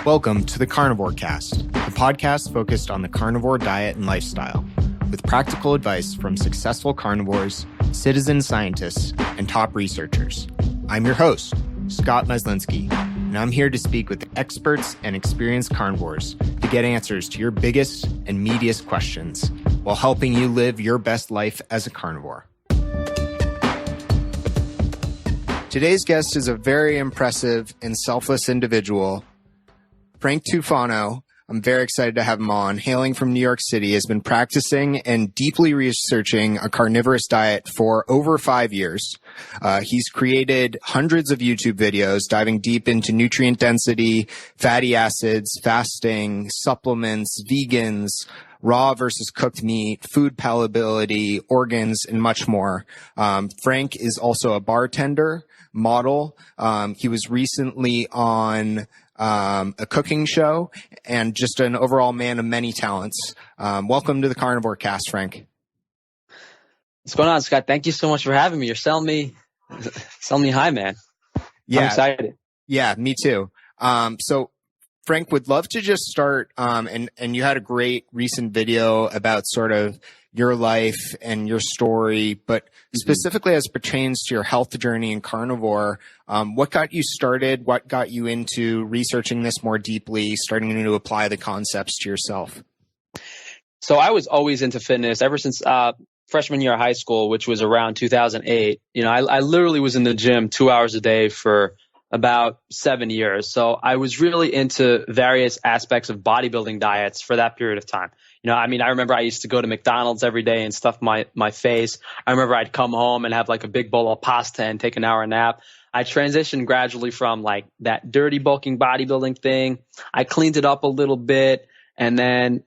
Welcome to the Carnivore Cast, the podcast focused on the carnivore diet and lifestyle, with practical advice from successful carnivores, citizen scientists, and top researchers. I'm your host, Scott Meslinski, and I'm here to speak with experts and experienced carnivores to get answers to your biggest and meatiest questions while helping you live your best life as a carnivore. Today's guest is a very impressive and selfless individual. Frank Tufano, I'm very excited to have him on, hailing from New York City, has been practicing and deeply researching a carnivorous diet for over 5 years. He's created hundreds of YouTube videos diving deep into nutrient density, fatty acids, fasting, supplements, vegans, raw versus cooked meat, food palatability, organs, and much more. Frank is also a bartender, model. He was recently on a cooking show, and just an overall man of many talents. Welcome to the Carnivore Cast, Frank. What's going on, Scott? Thank you so much for having me. You're selling me high, man. Yeah, I'm excited. Yeah, me too. So Frank, would love to just start, and you had a great recent video about sort of your life and your story, but specifically as pertains to your health journey in carnivore, what got you started? What got you into researching this more deeply, starting to apply the concepts to yourself? So I was always into fitness ever since freshman year of high school, which was around 2008. You know, I literally was in the gym 2 hours a day for about 7 years. So I was really into various aspects of bodybuilding diets for that period of time. You know, I mean, I remember I used to go to McDonald's every day and stuff my face. I remember I'd come home and have like a big bowl of pasta and take an hour nap. I transitioned gradually from like that dirty bulking bodybuilding thing. I cleaned it up a little bit. And then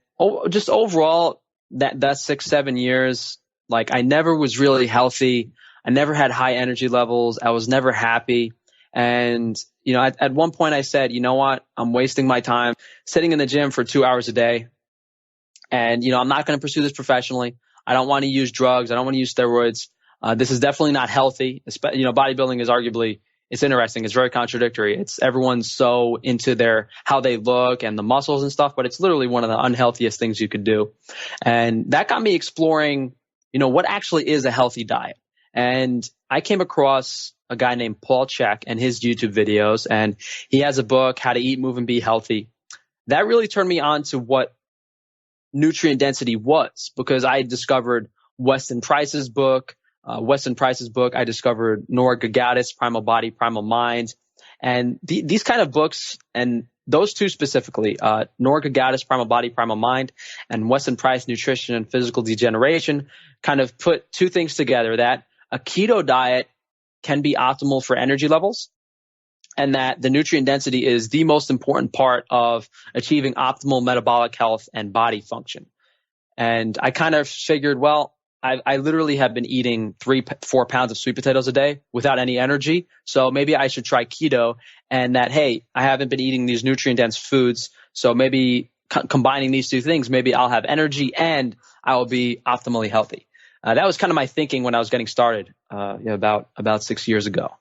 just overall that 6, 7 years, like I never was really healthy. I never had high energy levels. I was never happy. And, you know, at one point I said, you know what, I'm wasting my time sitting in the gym for 2 hours a day. And, you know, I'm not going to pursue this professionally. I don't want to use drugs. I don't want to use steroids. This is definitely not healthy. You know, bodybuilding is arguably, it's interesting. It's very contradictory. It's everyone's so into how they look and the muscles and stuff, but it's literally one of the unhealthiest things you could do. And that got me exploring, you know, what actually is a healthy diet. And I came across a guy named Paul Chek and his YouTube videos, and he has a book, How to Eat, Move, and Be Healthy. That really turned me on to what nutrient density was, because I discovered Weston Price's book. I discovered Nora Gagatis, Primal Body, Primal Mind. And these kind of books, and those two specifically, Nora Gagatis, Primal Body, Primal Mind, and Weston Price, Nutrition and Physical Degeneration, kind of put two things together, that a keto diet can be optimal for energy levels, and that the nutrient density is the most important part of achieving optimal metabolic health and body function. And I kind of figured, well, I literally have been eating 3-4 pounds of sweet potatoes a day without any energy. So maybe I should try keto, and that, hey, I haven't been eating these nutrient dense foods. So maybe combining these two things, maybe I'll have energy and I will be optimally healthy. That was kind of my thinking when I was getting started about 6 years ago.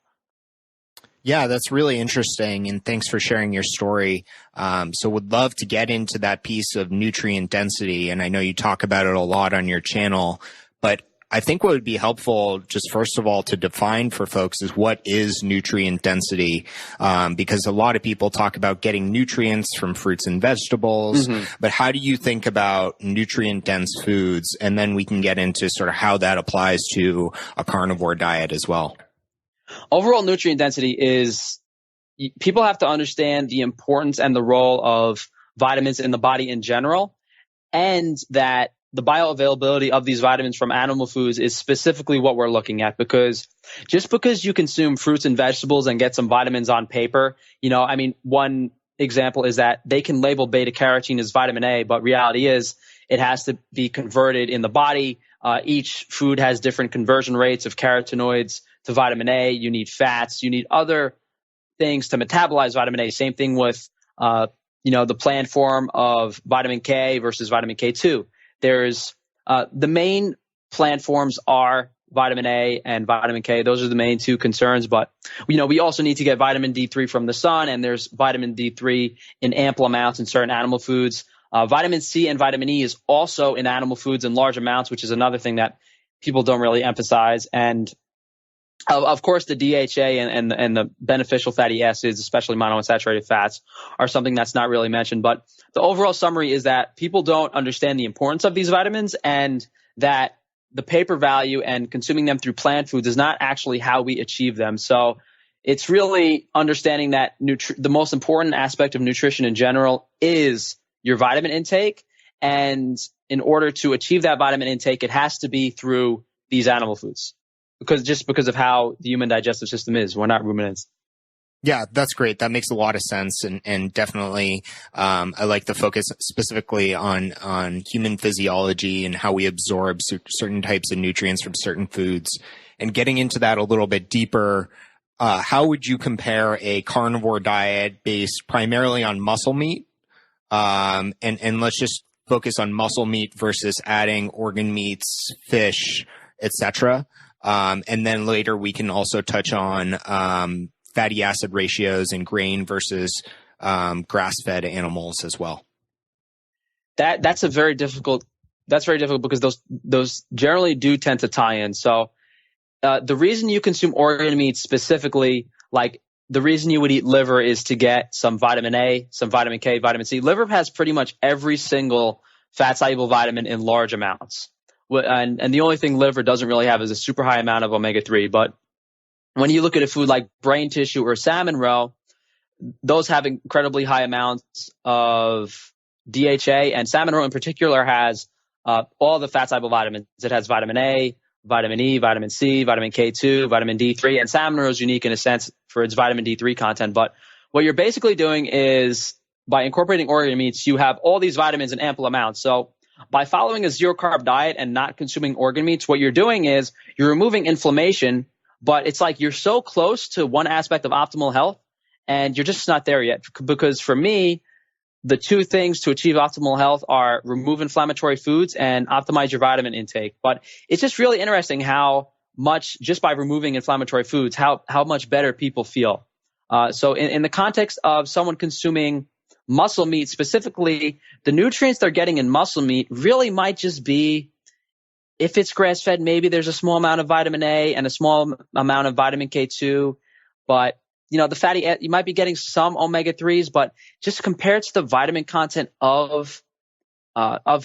Yeah, that's really interesting, and thanks for sharing your story. So would love to get into that piece of nutrient density, and I know you talk about it a lot on your channel, but I think what would be helpful, just first of all, to define for folks is what is nutrient density, because a lot of people talk about getting nutrients from fruits and vegetables, but how do you think about nutrient-dense foods? And then we can get into sort of how that applies to a carnivore diet as well. Overall nutrient density is, people have to understand the importance and the role of vitamins in the body in general, and that the bioavailability of these vitamins from animal foods is specifically what we're looking at. Because just because you consume fruits and vegetables and get some vitamins on paper, you know, I mean, one example is that they can label beta carotene as vitamin A, but reality is it has to be converted in the body. Each food has different conversion rates of carotenoids to vitamin A. You need fats, you need other things to metabolize vitamin A. Same thing with, the plant form of vitamin K versus vitamin K2. There's the main plant forms are vitamin A and vitamin K. Those are the main two concerns. But, we also need to get vitamin D3 from the sun, and there's vitamin D3 in ample amounts in certain animal foods. Vitamin C and vitamin E is also in animal foods in large amounts, which is another thing that people don't really emphasize. And of course, the DHA and the beneficial fatty acids, especially monounsaturated fats, are something that's not really mentioned. But the overall summary is that people don't understand the importance of these vitamins, and that the paper value and consuming them through plant foods is not actually how we achieve them. So it's really understanding that the most important aspect of nutrition in general is your vitamin intake. And in order to achieve that vitamin intake, it has to be through these animal foods. Because of how the human digestive system is. We're not ruminants. Yeah, that's great. That makes a lot of sense. And definitely, I like the focus specifically on human physiology and how we absorb certain types of nutrients from certain foods. And getting into that a little bit deeper, how would you compare a carnivore diet based primarily on muscle meat? And let's just focus on muscle meat versus adding organ meats, fish, etc. And then later we can also touch on fatty acid ratios in grain versus grass-fed animals as well. That's very difficult because those generally do tend to tie in. So the reason you consume organ meat specifically, like the reason you would eat liver, is to get some vitamin A, some vitamin K, vitamin C. Liver has pretty much every single fat-soluble vitamin in large amounts. And the only thing liver doesn't really have is a super high amount of omega-3. But when you look at a food like brain tissue or salmon roe, those have incredibly high amounts of DHA, and salmon roe in particular has all the fat-soluble vitamins. It has vitamin A, vitamin E, vitamin C, vitamin K2, vitamin D3, and salmon roe is unique in a sense for its vitamin D3 content. But what you're basically doing is, by incorporating organ meats, you have all these vitamins in ample amounts. So by following a zero-carb diet and not consuming organ meats, what you're doing is you're removing inflammation, but it's like you're so close to one aspect of optimal health, and you're just not there yet. Because for me, the two things to achieve optimal health are remove inflammatory foods and optimize your vitamin intake. But it's just really interesting how much, just by removing inflammatory foods, how much better people feel. So in the context of someone consuming muscle meat specifically, the nutrients they're getting in muscle meat really might just be, if it's grass-fed, maybe there's a small amount of vitamin A and a small amount of vitamin K2. But, the fatty, you might be getting some omega-3s, but just compared to the vitamin content of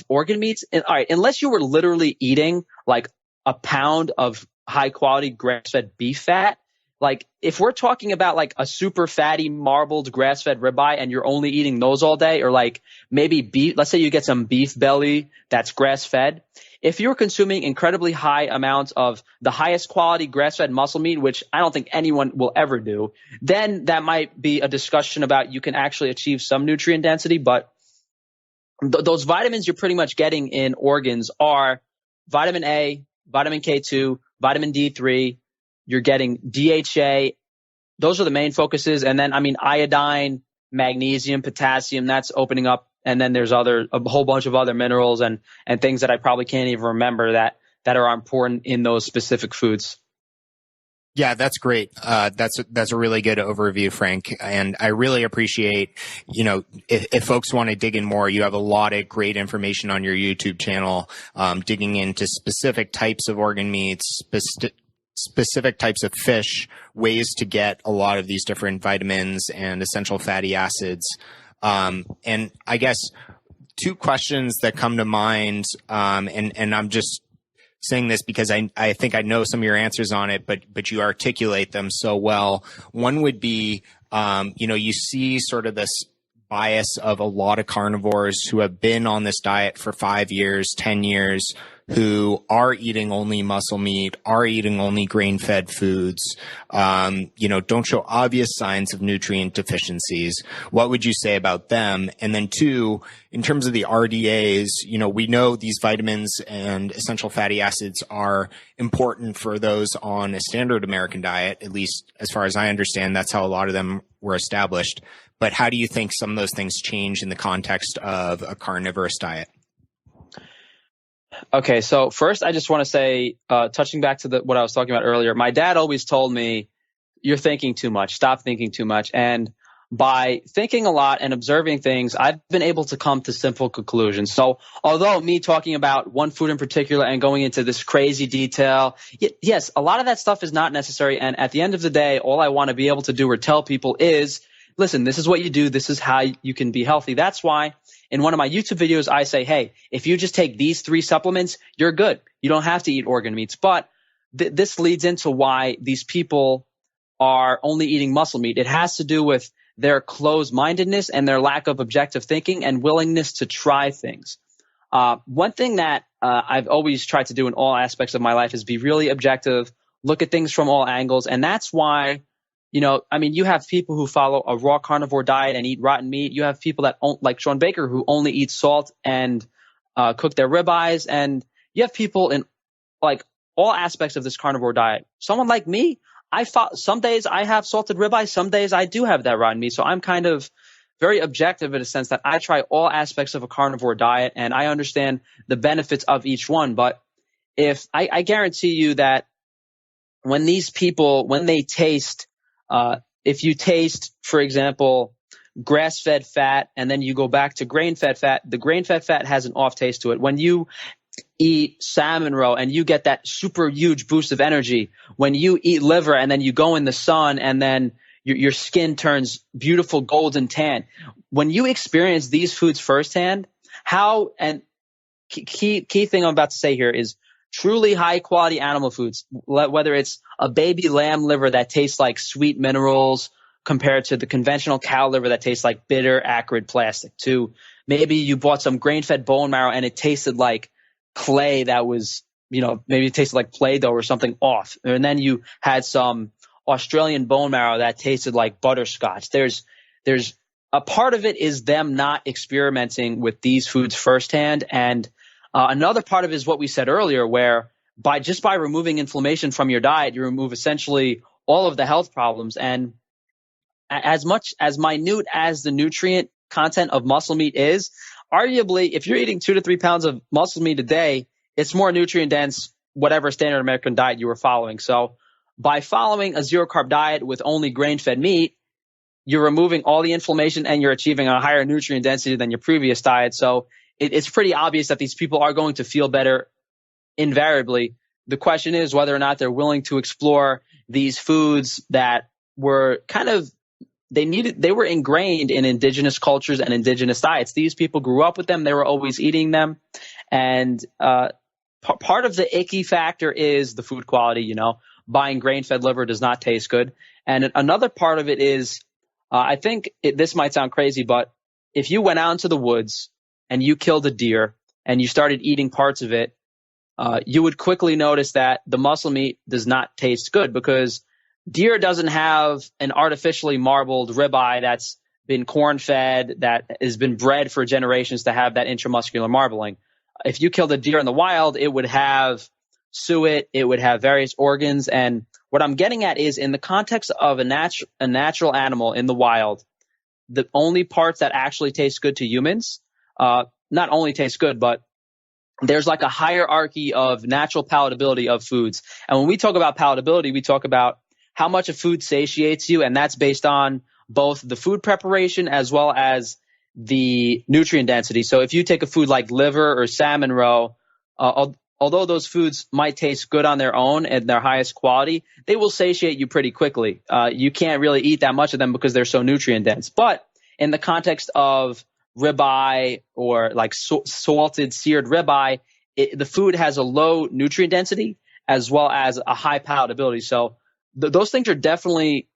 organ meats, all right, unless you were literally eating like a pound of high-quality grass-fed beef fat, like if we're talking about like a super fatty marbled grass-fed ribeye and you're only eating those all day, or like maybe beef, let's say you get some beef belly that's grass-fed. If you're consuming incredibly high amounts of the highest quality grass-fed muscle meat, which I don't think anyone will ever do, then that might be a discussion about you can actually achieve some nutrient density. But those vitamins you're pretty much getting in organs are vitamin A, vitamin K2, vitamin D3. You're getting DHA. Those are the main focuses. And then, iodine, magnesium, potassium, that's opening up. And then there's a whole bunch of other minerals and things that I probably can't even remember that are important in those specific foods. Yeah, that's great. That's a really good overview, Frank. And I really appreciate, if folks want to dig in more, you have a lot of great information on your YouTube channel, digging into specific types of organ meats, specific types of fish, ways to get a lot of these different vitamins and essential fatty acids. And I guess two questions that come to mind, and I'm just saying this because I think I know some of your answers on it, but you articulate them so well. One would be, you see sort of this bias of a lot of carnivores who have been on this diet for 5 years, 10 years, who are eating only muscle meat, are eating only grain-fed foods, don't show obvious signs of nutrient deficiencies. What would you say about them? And then two, in terms of the RDAs, we know these vitamins and essential fatty acids are important for those on a standard American diet, at least as far as I understand, that's how a lot of them were established. But how do you think some of those things change in the context of a carnivorous diet? Okay, so first I just want to say, touching back to what I was talking about earlier, my dad always told me, you're thinking too much, stop thinking too much. And by thinking a lot and observing things, I've been able to come to simple conclusions. So although me talking about one food in particular and going into this crazy detail, yes, a lot of that stuff is not necessary. And at the end of the day, all I want to be able to do or tell people is, listen, this is what you do. This is how you can be healthy. That's why in one of my YouTube videos, I say, hey, if you just take these 3 supplements, you're good. You don't have to eat organ meats. But this leads into why these people are only eating muscle meat. It has to do with their closed-mindedness and their lack of objective thinking and willingness to try things. One thing that I've always tried to do in all aspects of my life is be really objective, look at things from all angles. And that's why, you have people who follow a raw carnivore diet and eat rotten meat. You have people that like Sean Baker, who only eat salt and cook their ribeyes. And you have people in like all aspects of this carnivore diet. Someone like me, some days I have salted ribeye, some days I do have that rotten meat. So I'm kind of very objective in a sense that I try all aspects of a carnivore diet and I understand the benefits of each one. But if I guarantee you that when these people, when they taste, if you taste, for example, grass-fed fat and then you go back to grain-fed fat, the grain-fed fat has an off taste to it. When you eat salmon roe and you get that super huge boost of energy, when you eat liver and then you go in the sun and then your skin turns beautiful golden tan, when you experience these foods firsthand, key thing I'm about to say here is truly high quality animal foods, whether it's a baby lamb liver that tastes like sweet minerals compared to the conventional cow liver that tastes like bitter, acrid plastic, to maybe you bought some grain-fed bone marrow and it tasted like clay that was, maybe it tasted like Play-Doh or something off. And then you had some Australian bone marrow that tasted like butterscotch. There's a part of it is them not experimenting with these foods firsthand. And another part of it is what we said earlier, where by removing inflammation from your diet, you remove essentially all of the health problems. And as much as minute as the nutrient content of muscle meat is, arguably, if you're eating 2 to 3 pounds of muscle meat a day, it's more nutrient dense, whatever standard American diet you were following. So by following a zero carb diet with only grain-fed meat, you're removing all the inflammation and you're achieving a higher nutrient density than your previous diet. So it's pretty obvious that these people are going to feel better invariably. The question is whether or not they're willing to explore these foods that were they were ingrained in indigenous cultures and indigenous diets. These people grew up with them. They were always eating them. And part of the icky factor is the food quality. Buying grain-fed liver does not taste good. And another part of it is, I think this might sound crazy, but if you went out into the woods and you killed a deer and you started eating parts of it, you would quickly notice that the muscle meat does not taste good, because deer doesn't have an artificially marbled ribeye that's been corn-fed, that has been bred for generations to have that intramuscular marbling. If you killed a deer in the wild, it would have suet, it would have various organs. And what I'm getting at is, in the context of a natural animal in the wild, the only parts that actually taste good to humans, not only taste good, but there's like a hierarchy of natural palatability of foods. And when we talk about palatability, we talk about how much a food satiates you, and that's based on both the food preparation as well as the nutrient density. So if you take a food like liver or salmon roe, although those foods might taste good on their own and their highest quality, they will satiate you pretty quickly. You can't really eat that much of them because they're so nutrient dense. But in the context of ribeye or like salted, seared ribeye, the food has a low nutrient density as well as a high palatability. So those things are definitely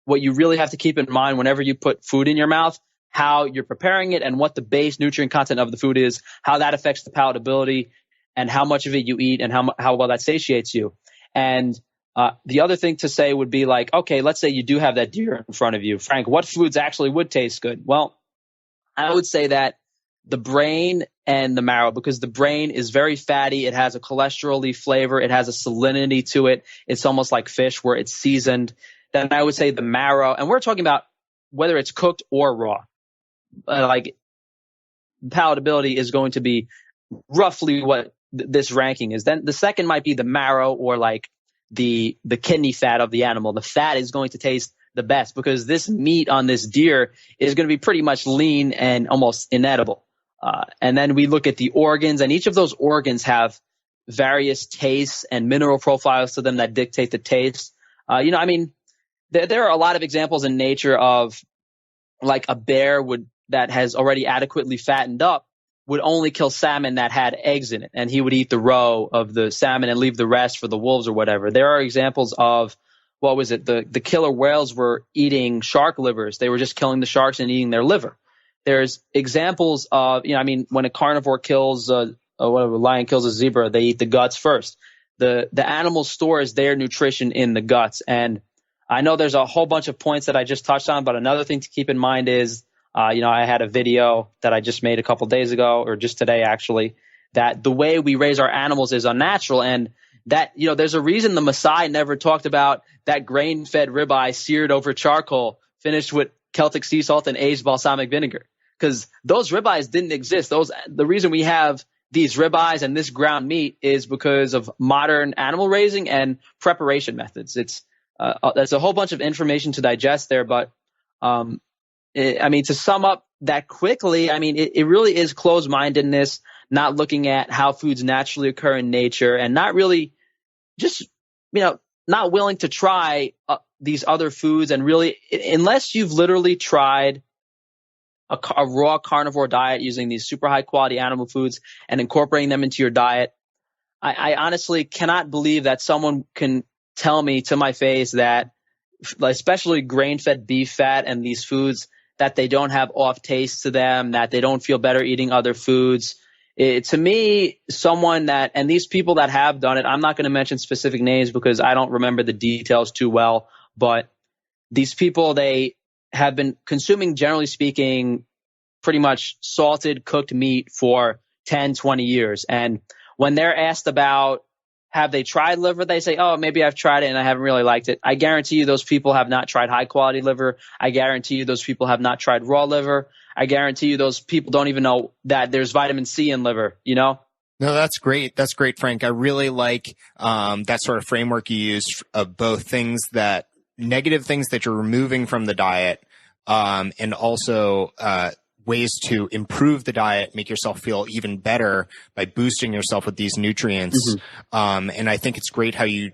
what you really have to keep in mind whenever you put food in your mouth, how you're preparing it and what the base nutrient content of the food is, how that affects the palatability and how much of it you eat and how well that satiates you. And the other thing to say would be like, okay, let's say you do have that deer in front of you. Frank, what foods actually would taste good? Well, I would say that the brain and the marrow, because the brain is very fatty. It has a cholesterol-y flavor. It has a salinity to it. It's almost like fish where it's seasoned. Then I would say the marrow, and we're talking about whether it's cooked or raw. Like palatability is going to be roughly what this ranking is. Then the second might be the marrow, or like the kidney fat of the animal. The fat is going to taste the best because this meat on this deer is going to be pretty much lean and almost inedible. And then we look at the organs, and each of those organs have various tastes and mineral profiles to them that dictate the taste. There are a lot of examples in nature of like a bear that has already adequately fattened up would only kill salmon that had eggs in it, and he would eat the roe of the salmon and leave the rest for the wolves or whatever. There are examples of, what was it? The killer whales were eating shark livers. They were just killing the sharks and eating their liver. There's examples of, when a carnivore kills a lion kills a zebra, they eat the guts first. The animal stores their nutrition in the guts. And I know there's a whole bunch of points that I just touched on, but another thing to keep in mind is, I had a video that I just made a couple days ago, or just today actually, that the way we raise our animals is unnatural. And that, there's a reason the Maasai never talked about that grain-fed ribeye seared over charcoal, finished with Celtic sea salt and aged balsamic vinegar, because those ribeyes didn't exist. The reason we have these ribeyes and this ground meat is because of modern animal raising and preparation methods. There's a whole bunch of information to digest there, but to sum up that quickly, it really is closed-mindedness, not looking at how foods naturally occur in nature, and not really just, not willing to try these other foods. And really, unless you've literally tried a raw carnivore diet using these super high quality animal foods and incorporating them into your diet, I honestly cannot believe that someone can tell me to my face that, especially grain-fed beef fat and these foods, that they don't have off tastes to them, that they don't feel better eating other foods. To me, and these people that have done it, I'm not going to mention specific names because I don't remember the details too well, but these people, they have been consuming, generally speaking, pretty much salted, cooked meat for 10, 20 years. And when they're asked about, have they tried liver, they say, oh, maybe I've tried it and I haven't really liked it. I guarantee you those people have not tried high quality liver. I guarantee you those people have not tried raw liver. I guarantee you those people don't even know that there's vitamin C in liver, No, that's great. That's great, Frank. I really like that sort of framework you use of both negative things that you're removing from the diet, and also ways to improve the diet, make yourself feel even better by boosting yourself with these nutrients. Mm-hmm. And I think it's great how you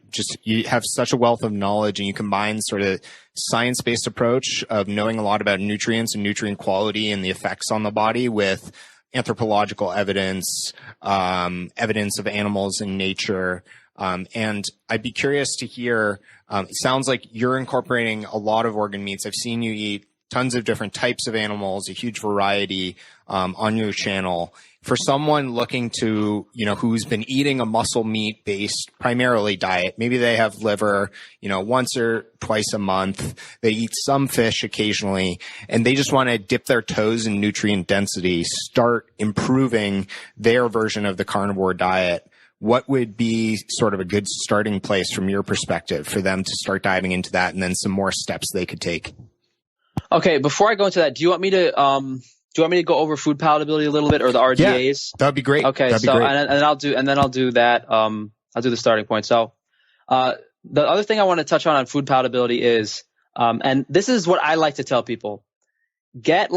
have such a wealth of knowledge, and you combine sort of science-based approach of knowing a lot about nutrients and nutrient quality and the effects on the body with anthropological evidence, evidence of animals in nature. And I'd be curious to hear, it sounds like you're incorporating a lot of organ meats. I've seen you eat tons of different types of animals, a huge variety on your channel. For someone looking to, who's been eating a muscle meat based primarily diet, maybe they have liver, once or twice a month, they eat some fish occasionally, and they just want to dip their toes in nutrient density, start improving their version of the carnivore diet. What would be sort of a good starting place from your perspective for them to start diving into that, and then some more steps they could take? Okay, before I go into that, do you want me to go over food palatability a little bit, or the RDAs? Yeah, that'd be great. Okay, that'd be great. and I'll do that. I'll do the starting point. So, the other thing I want to touch on food palatability is, and this is what I like to tell people: get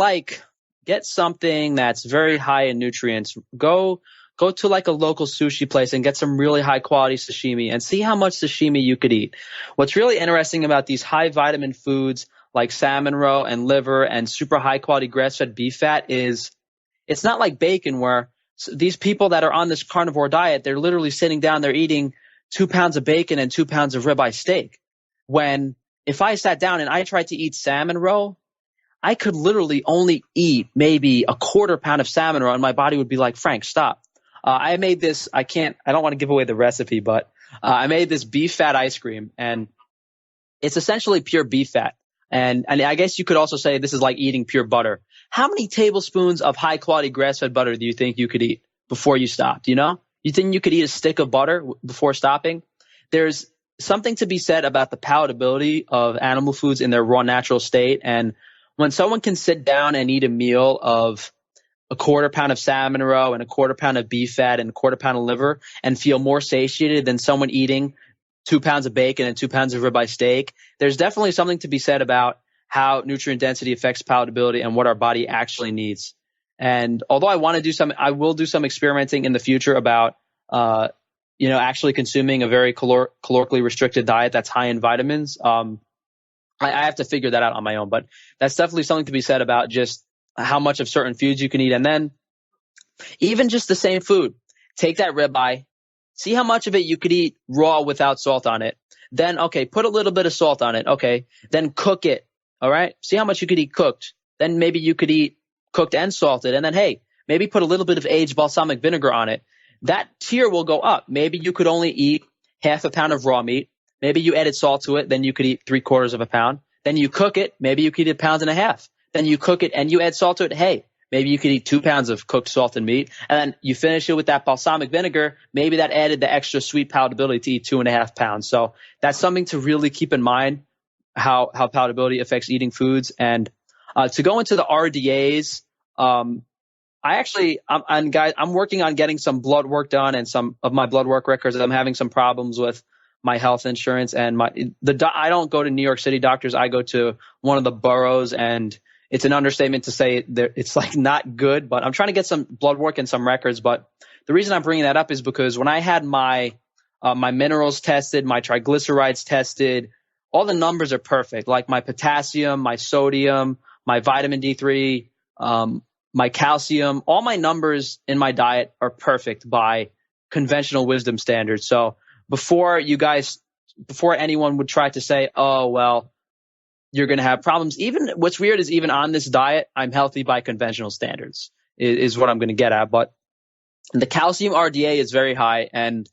something that's very high in nutrients. Go to like a local sushi place and get some really high quality sashimi, and see how much sashimi you could eat. What's really interesting about these high vitamin foods like salmon roe and liver and super high quality grass-fed beef fat is, it's not like bacon where these people that are on this carnivore diet, they're literally sitting down, they're eating 2 pounds of bacon and 2 pounds of ribeye steak. When if I sat down and I tried to eat salmon roe, I could literally only eat maybe a 1/4 pound of salmon roe, and my body would be like, Frank, stop. I made this, I don't want to give away the recipe, but I made this beef fat ice cream, and it's essentially pure beef fat. And I guess you could also say this is like eating pure butter. How many tablespoons of high quality grass-fed butter do you think you could eat before you stopped? You think you could eat a stick of butter before stopping? There's something to be said about the palatability of animal foods in their raw natural state. And when someone can sit down and eat a meal of a quarter pound of salmon roe and a quarter pound of beef fat and a quarter pound of liver and feel more satiated than someone eating 2 pounds of bacon and 2 pounds of ribeye steak. There's definitely something to be said about how nutrient density affects palatability and what our body actually needs. And although I will do some experimenting in the future about, actually consuming a very calorically restricted diet that's high in vitamins. I have to figure that out on my own, but that's definitely something to be said about just how much of certain foods you can eat. And then even just the same food, take that ribeye, see how much of it you could eat raw without salt on it. Then, okay, put a little bit of salt on it. Okay. Then cook it. All right. See how much you could eat cooked. Then maybe you could eat cooked and salted. And then, hey, maybe put a little bit of aged balsamic vinegar on it. That tier will go up. Maybe you could only eat half a pound of raw meat. Maybe you added salt to it. Then you could eat 3/4 of a pound. Then you cook it. Maybe you could eat 1.5 pounds. Then you cook it and you add salt to it. Hey, maybe you could eat 2 pounds of cooked salted meat. And then you finish it with that balsamic vinegar. Maybe that added the extra sweet palatability to eat 2.5 pounds. So that's something to really keep in mind, how palatability affects eating foods. And to go into the RDAs, I'm working on getting some blood work done and some of my blood work records. I'm having some problems with my health insurance and I don't go to New York City doctors. I go to one of the boroughs, and it's an understatement to say it's like not good, but I'm trying to get some blood work and some records. But the reason I'm bringing that up is because when I had my minerals tested, my triglycerides tested, all the numbers are perfect. Like my potassium, my sodium, my vitamin D3, my calcium, all my numbers in my diet are perfect by conventional wisdom standards. So before anyone would try to say, oh, well, you're going to have problems. Even what's weird is even on this diet, I'm healthy by conventional standards is what I'm going to get at. But the calcium RDA is very high. And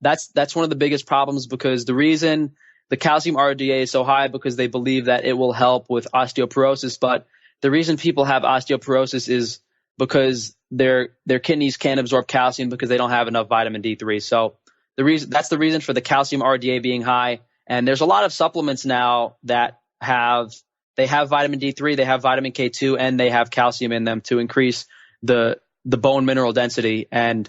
that's one of the biggest problems, because the reason the calcium RDA is so high because they believe that it will help with osteoporosis. But the reason people have osteoporosis is because their kidneys can't absorb calcium because they don't have enough vitamin D3. So that's the reason for the calcium RDA being high. And there's a lot of supplements now that have vitamin D3, they have vitamin K2, and they have calcium in them to increase the bone mineral density. And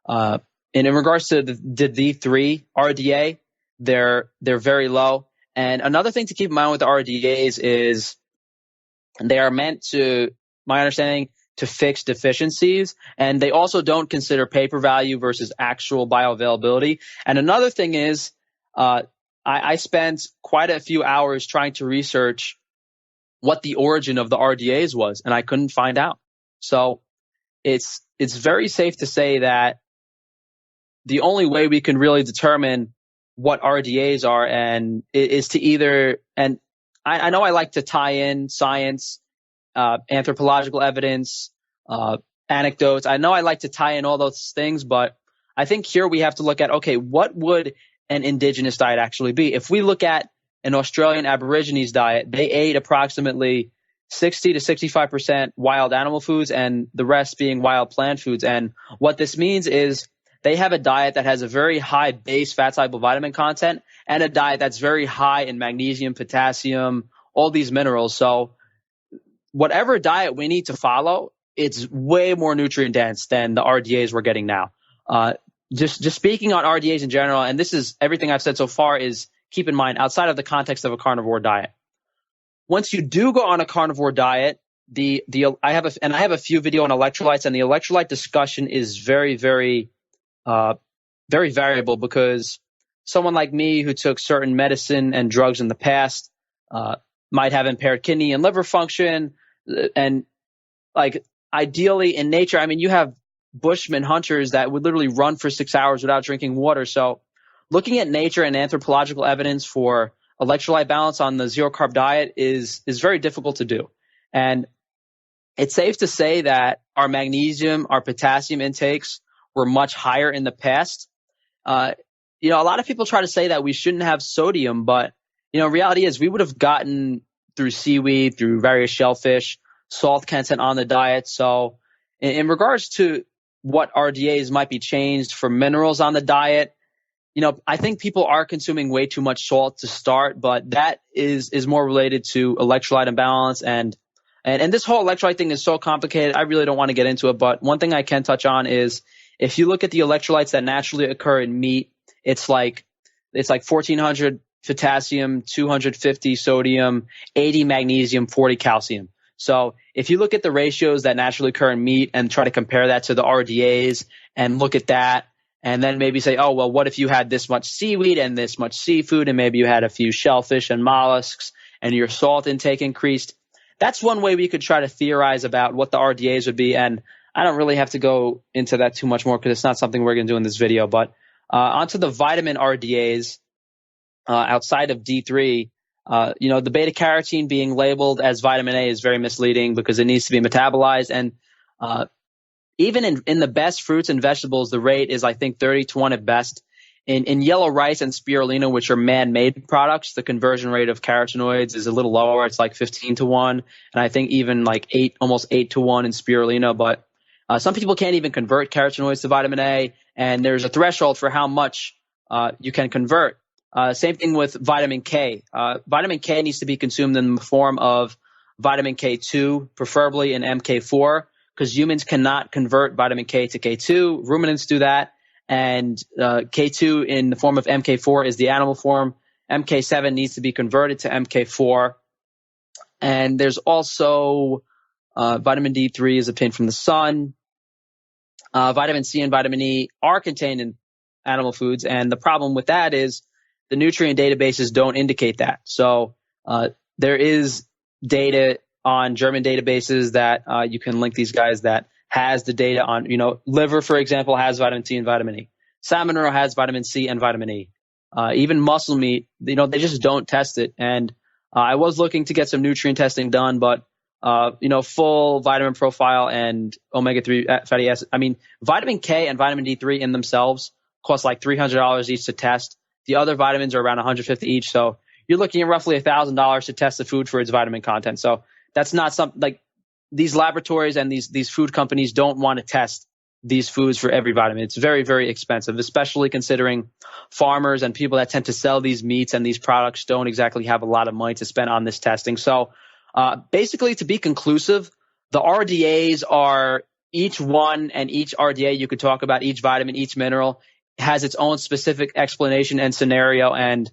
in regards to the D3 RDA, they're very low. And another thing to keep in mind with the RDAs is they are meant to, my understanding, to fix deficiencies. And they also don't consider paper value versus actual bioavailability. And another thing is, I spent quite a few hours trying to research what the origin of the RDAs was, and I couldn't find out. So it's very safe to say that the only way we can really determine what RDAs are and is to either, and I know I like to tie in science, anthropological evidence, anecdotes. I know I like to tie in all those things, but I think here we have to look at, okay, what would an indigenous diet actually be? If we look at an Australian Aborigines diet, they ate approximately 60 to 65% wild animal foods and the rest being wild plant foods. And what this means is they have a diet that has a very high base fat-soluble vitamin content and a diet that's very high in magnesium, potassium, all these minerals. So whatever diet we need to follow, it's way more nutrient dense than the RDAs we're getting now. Just speaking on RDAs in general, and this is everything I've said so far, is keep in mind outside of the context of a carnivore diet. Once you do go on a carnivore diet, I have a few video on electrolytes, and the electrolyte discussion is very, very, very variable, because someone like me who took certain medicine and drugs in the past might have impaired kidney and liver function, and like ideally in nature, I mean, you have Bushmen hunters that would literally run for 6 hours without drinking water. So looking at nature and anthropological evidence for electrolyte balance on the zero carb diet is very difficult to do. And it's safe to say that our magnesium, our potassium intakes were much higher in the past. A lot of people try to say that we shouldn't have sodium, but reality is we would have gotten through seaweed, through various shellfish, salt content on the diet. So in regards to what RDAs might be changed for minerals on the diet, I think people are consuming way too much salt to start, but that is more related to electrolyte imbalance. And And this whole electrolyte thing is so complicated. I really don't want to get into it. But one thing I can touch on is if you look at the electrolytes that naturally occur in meat, it's like 1,400 potassium, 250 sodium, 80 magnesium, 40 calcium. So if you look at the ratios that naturally occur in meat and try to compare that to the RDAs and look at that, and then maybe say, oh, well, what if you had this much seaweed and this much seafood, and maybe you had a few shellfish and mollusks, and your salt intake increased? That's one way we could try to theorize about what the RDAs would be. And I don't really have to go into that too much more because it's not something we're going to do in this video. But onto the vitamin RDAs outside of D3, the beta carotene being labeled as vitamin A is very misleading because it needs to be metabolized. And even in the best fruits and vegetables, the rate is, I think, 30-1 at best. In yellow rice and spirulina, which are man-made products, the conversion rate of carotenoids is a little lower. It's like 15-1, and I think even like almost 8-1 in spirulina. But some people can't even convert carotenoids to vitamin A, and there's a threshold for how much you can convert. Same thing with vitamin K. Vitamin K needs to be consumed in the form of vitamin K2, preferably in MK4, because humans cannot convert vitamin K to K2. Ruminants do that. And K2 in the form of MK4 is the animal form. MK7 needs to be converted to MK4. And there's also vitamin D3 is obtained from the sun. Vitamin C and vitamin E are contained in animal foods. And the problem with that is the nutrient databases don't indicate that. So there is data on German databases that you can link these guys that has the data on, liver, for example, has vitamin C and vitamin E. Salmon roe has vitamin C and vitamin E. Even muscle meat, they just don't test it. And I was looking to get some nutrient testing done, but, full vitamin profile and omega-3 fatty acid. I mean, vitamin K and vitamin D3 in themselves cost like $300 each to test. The other vitamins are around $150 each. So you're looking at roughly $1,000 to test the food for its vitamin content. So that's not something like, these laboratories and these food companies don't want to test these foods for every vitamin. It's very, very expensive, especially considering farmers and people that tend to sell these meats and these products don't exactly have a lot of money to spend on this testing. So basically, to be conclusive, the RDAs are each one, and each RDA you could talk about, each vitamin, each mineral has its own specific explanation and scenario. And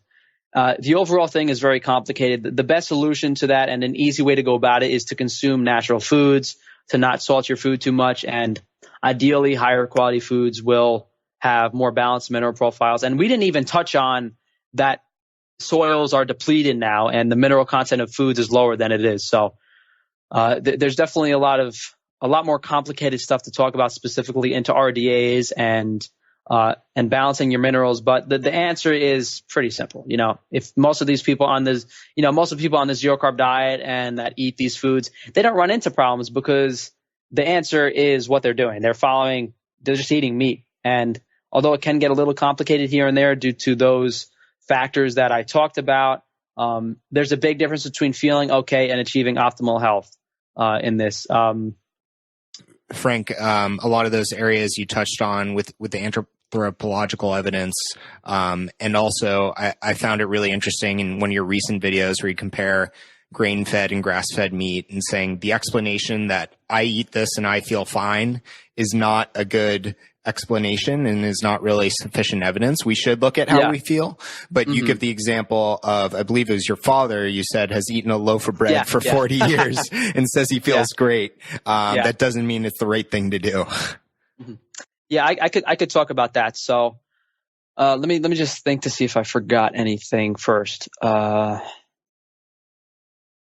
the overall thing is very complicated. The best solution to that and an easy way to go about it is to consume natural foods, to not salt your food too much, and ideally higher quality foods will have more balanced mineral profiles. And we didn't even touch on that soils are depleted now and the mineral content of foods is lower than it is. So there's definitely a lot more complicated stuff to talk about specifically into RDAs and balancing your minerals. But the answer is pretty simple. If most of these people on this, most of the people on this zero carb diet and that eat these foods, they don't run into problems because the answer is what they're doing. They're just eating meat. And although it can get a little complicated here and there due to those factors that I talked about, there's a big difference between feeling okay and achieving optimal health in this. Frank, a lot of those areas you touched on with the anthropological evidence, and also I found it really interesting in one of your recent videos where you compare grain-fed and grass-fed meat and saying the explanation that I eat this and I feel fine is not a good explanation and is not really sufficient evidence. We should look at how we feel, but you give the example of, I believe it was your father, you said, has eaten a loaf of bread for 40 years and says he feels great. That doesn't mean it's the right thing to do. Yeah, I could talk about that. So let me just think to see if I forgot anything first.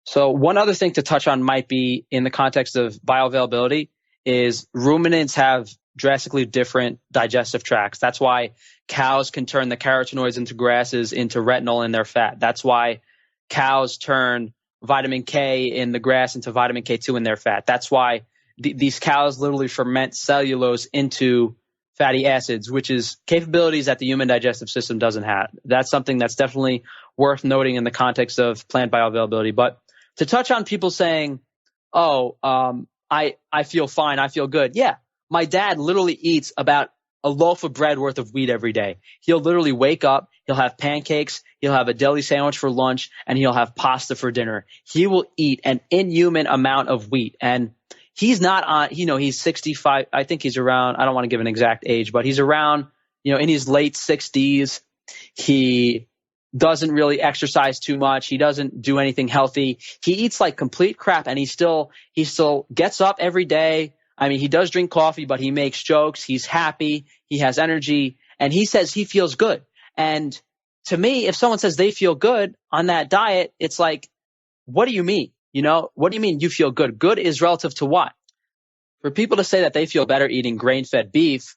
So one other thing to touch on might be in the context of bioavailability is ruminants have drastically different digestive tracts. That's why cows can turn the carotenoids into grasses into retinol in their fat. That's why cows turn vitamin K in the grass into vitamin K2 in their fat. That's why these cows literally ferment cellulose into fatty acids, which is capabilities that the human digestive system doesn't have. That's something that's definitely worth noting in the context of plant bioavailability. But to touch on people saying, I feel fine, I feel good. Yeah, my dad literally eats about a loaf of bread worth of wheat every day. He'll literally wake up, he'll have pancakes, he'll have a deli sandwich for lunch, and he'll have pasta for dinner. He will eat an inhuman amount of wheat. And he's not on, he's 65. I think he's around, I don't want to give an exact age, but he's around, in his late 60s. He doesn't really exercise too much. He doesn't do anything healthy. He eats like complete crap, and he still gets up every day. I mean, he does drink coffee, but he makes jokes. He's happy. He has energy, and he says he feels good. And to me, if someone says they feel good on that diet, it's like, what do you mean? What do you mean you feel good? Good is relative to what? For people to say that they feel better eating grain-fed beef,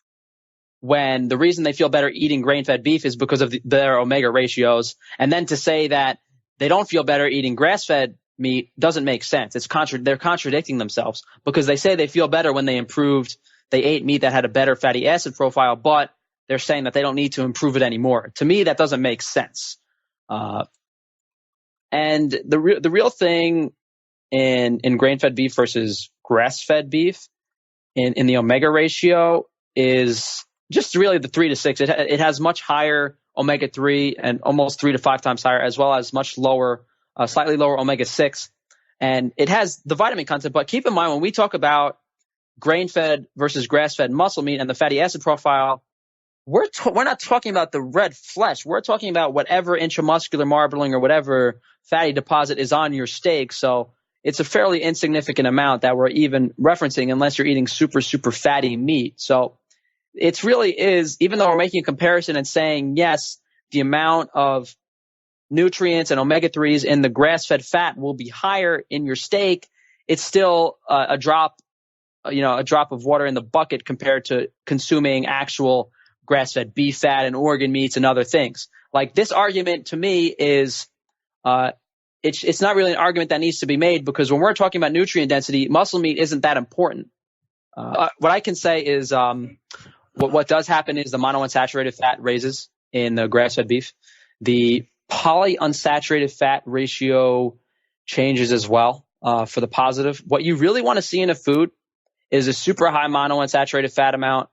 when the reason they feel better eating grain-fed beef is because of their omega ratios, and then to say that they don't feel better eating grass-fed meat doesn't make sense. They're contradicting themselves, because they say they feel better when they ate meat that had a better fatty acid profile, but they're saying that they don't need to improve it anymore. To me, that doesn't make sense. And the real thing in grain-fed beef versus grass-fed beef in the omega ratio is just really the 3 to 6. It has much higher omega-3 and almost 3 to 5 times higher, as well as much lower, slightly lower omega-6. And it has the vitamin content. But keep in mind, when we talk about grain-fed versus grass-fed muscle meat and the fatty acid profile, we're not talking about the red flesh. We're talking about whatever intramuscular marbling or whatever fatty deposit is on your steak. So it's a fairly insignificant amount that we're even referencing, unless you're eating super, super fatty meat. So it really is, even though we're making a comparison and saying, yes, the amount of nutrients and omega-3s in the grass-fed fat will be higher in your steak, it's still a drop of water in the bucket compared to consuming actual grass-fed beef fat and organ meats and other things. Like, this argument to me is it's not really an argument that needs to be made, because when we're talking about nutrient density, muscle meat isn't that important. What I can say is what does happen is the monounsaturated fat raises in the grass-fed beef. The polyunsaturated fat ratio changes as well for the positive. What you really want to see in a food is a super high monounsaturated fat amount,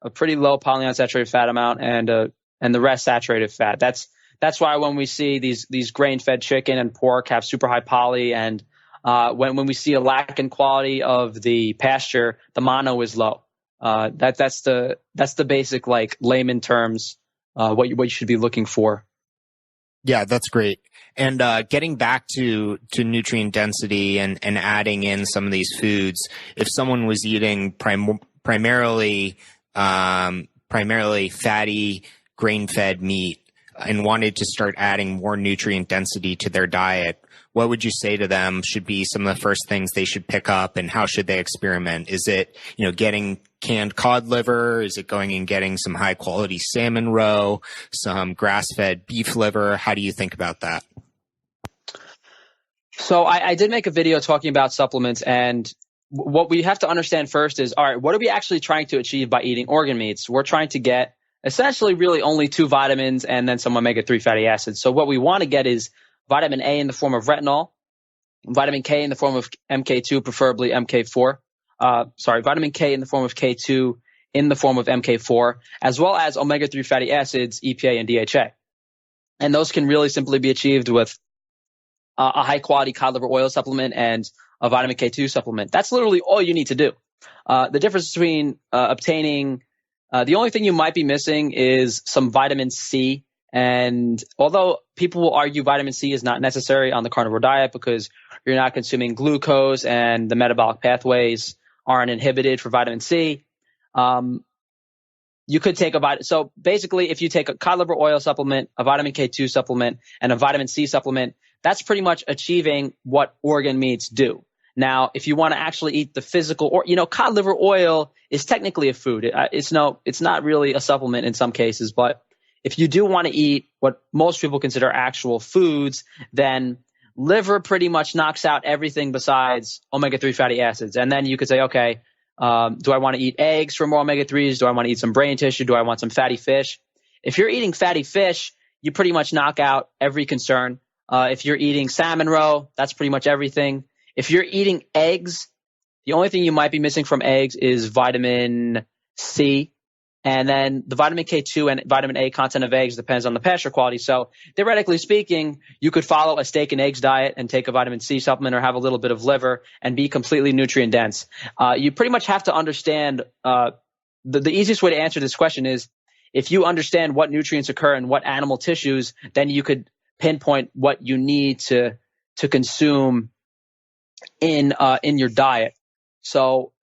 a pretty low polyunsaturated fat amount, and the rest saturated fat. That's why when we see these grain-fed chicken and pork have super high poly, and when we see a lack in quality of the pasture, the mono is low. That's the basic, like, layman terms, what you should be looking for. Yeah, that's great. And getting back to nutrient density and adding in some of these foods, if someone was eating primarily fatty grain-fed meat and wanted to start adding more nutrient density to their diet, what would you say to them should be some of the first things they should pick up, and how should they experiment? Is it, getting canned cod liver? Is it going and getting some high quality salmon roe, some grass-fed beef liver? How do you think about that? So I did make a video talking about supplements, and what we have to understand first is, all right, what are we actually trying to achieve by eating organ meats? We're trying to get essentially really only 2 vitamins and then some omega-3 fatty acids. So what we want to get is vitamin A in the form of retinol, vitamin K in the form of MK2, preferably MK4. Vitamin K in the form of K2 in the form of MK4, as well as omega-3 fatty acids, EPA and DHA. And those can really simply be achieved with a high-quality cod liver oil supplement and a vitamin K2 supplement. That's literally all you need to do. The difference between obtaining the only thing you might be missing is some vitamin C. And although people will argue vitamin C is not necessary on the carnivore diet because you're not consuming glucose and the metabolic pathways aren't inhibited for vitamin C, you could take so basically, if you take a cod liver oil supplement, a vitamin K2 supplement, and a vitamin C supplement, that's pretty much achieving what organ meats do. Now, if you want to actually eat the physical, or cod liver oil is technically a food. It's not really a supplement in some cases, but if you do want to eat what most people consider actual foods, then liver pretty much knocks out everything besides omega-3 fatty acids. And then you could say, okay, do I want to eat eggs for more omega-3s? Do I want to eat some brain tissue? Do I want some fatty fish? If you're eating fatty fish, you pretty much knock out every concern. If you're eating salmon roe, that's pretty much everything. If you're eating eggs, the only thing you might be missing from eggs is vitamin C. And then the vitamin K2 and vitamin A content of eggs depends on the pasture quality. So theoretically speaking, you could follow a steak and eggs diet and take a vitamin C supplement or have a little bit of liver and be completely nutrient dense. You pretty much have to understand the easiest way to answer this question is if you understand what nutrients occur in what animal tissues, then you could pinpoint what you need to consume in your diet. So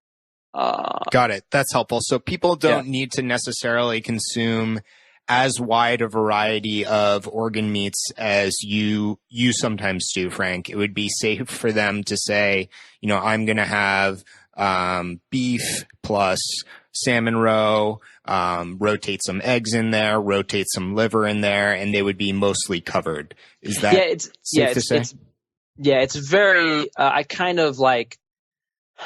got it. That's helpful. So people don't need to necessarily consume as wide a variety of organ meats as you sometimes do, Frank. It would be safe for them to say, you know, I'm going to have beef plus salmon roe, rotate some eggs in there, rotate some liver in there, and they would be mostly covered. Is that safe to say? It's very, I kind of like,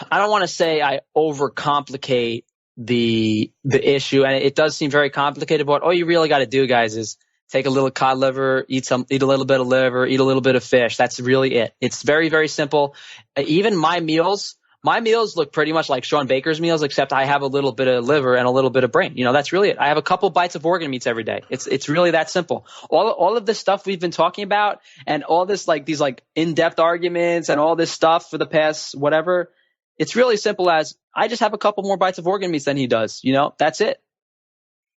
I don't want to say I overcomplicate the issue, and it does seem very complicated, but all you really got to do, guys, is take a little cod liver, eat a little bit of liver, eat a little bit of fish. That's really it. It's very, very simple. Even my meals look pretty much like Sean Baker's meals, except I have a little bit of liver and a little bit of brain. You know, that's really it. I have a couple bites of organ meats every day. It's really that simple. All of this stuff we've been talking about and all this these in-depth arguments and all this stuff for the past whatever, it's really simple as I just have a couple more bites of organ meats than he does. You know, that's it.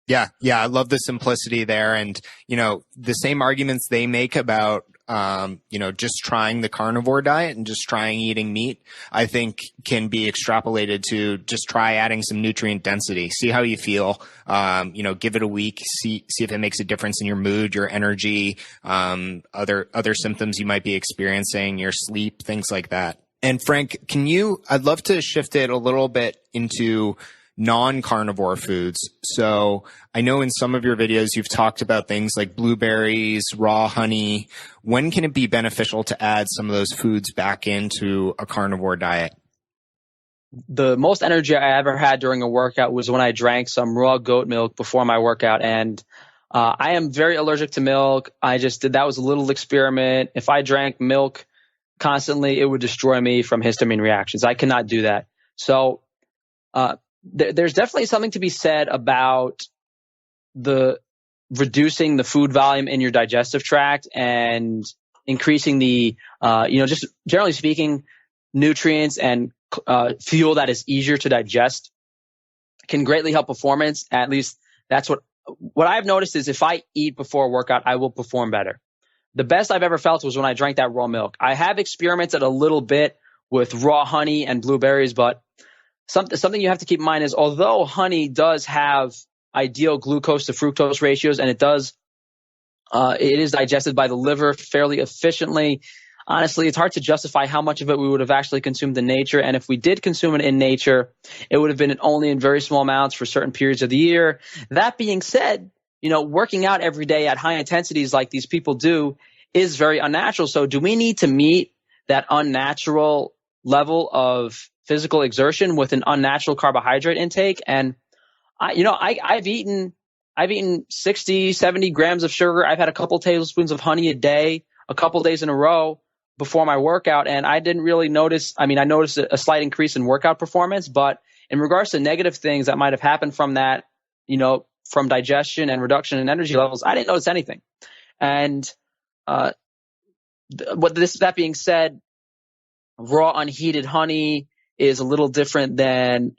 Yeah. I love the simplicity there. And, you know, the same arguments they make about, just trying the carnivore diet and just trying eating meat, I think can be extrapolated to just try adding some nutrient density. See how you feel. Give it a week. See if it makes a difference in your mood, your energy, other symptoms you might be experiencing, your sleep, things like that. And Frank, I'd love to shift it a little bit into non-carnivore foods. So I know in some of your videos, you've talked about things like blueberries, raw honey. When can it be beneficial to add some of those foods back into a carnivore diet? The most energy I ever had during a workout was when I drank some raw goat milk before my workout. And I am very allergic to milk. That was a little experiment. If I drank milk constantly, it would destroy me from histamine reactions. I cannot do that. So there's definitely something to be said about reducing the food volume in your digestive tract and increasing the, just generally speaking, nutrients and fuel that is easier to digest can greatly help performance. At least that's what I've noticed is if I eat before a workout, I will perform better. The best I've ever felt was when I drank that raw milk. I have experimented a little bit with raw honey and blueberries, but something you have to keep in mind is although honey does have ideal glucose to fructose ratios and it is digested by the liver fairly efficiently, honestly, it's hard to justify how much of it we would have actually consumed in nature. And if we did consume it in nature, it would have been only in very small amounts for certain periods of the year. That being said, working out every day at high intensities like these people do is very unnatural. So do we need to meet that unnatural level of physical exertion with an unnatural carbohydrate intake? And I've eaten 60, 70 grams of sugar. I've had a couple tablespoons of honey a day, a couple days in a row before my workout. And I didn't really notice, I noticed a slight increase in workout performance, but in regards to negative things that might have happened from that, from digestion and reduction in energy levels, I didn't notice anything. And that being said, raw unheated honey is a little different than,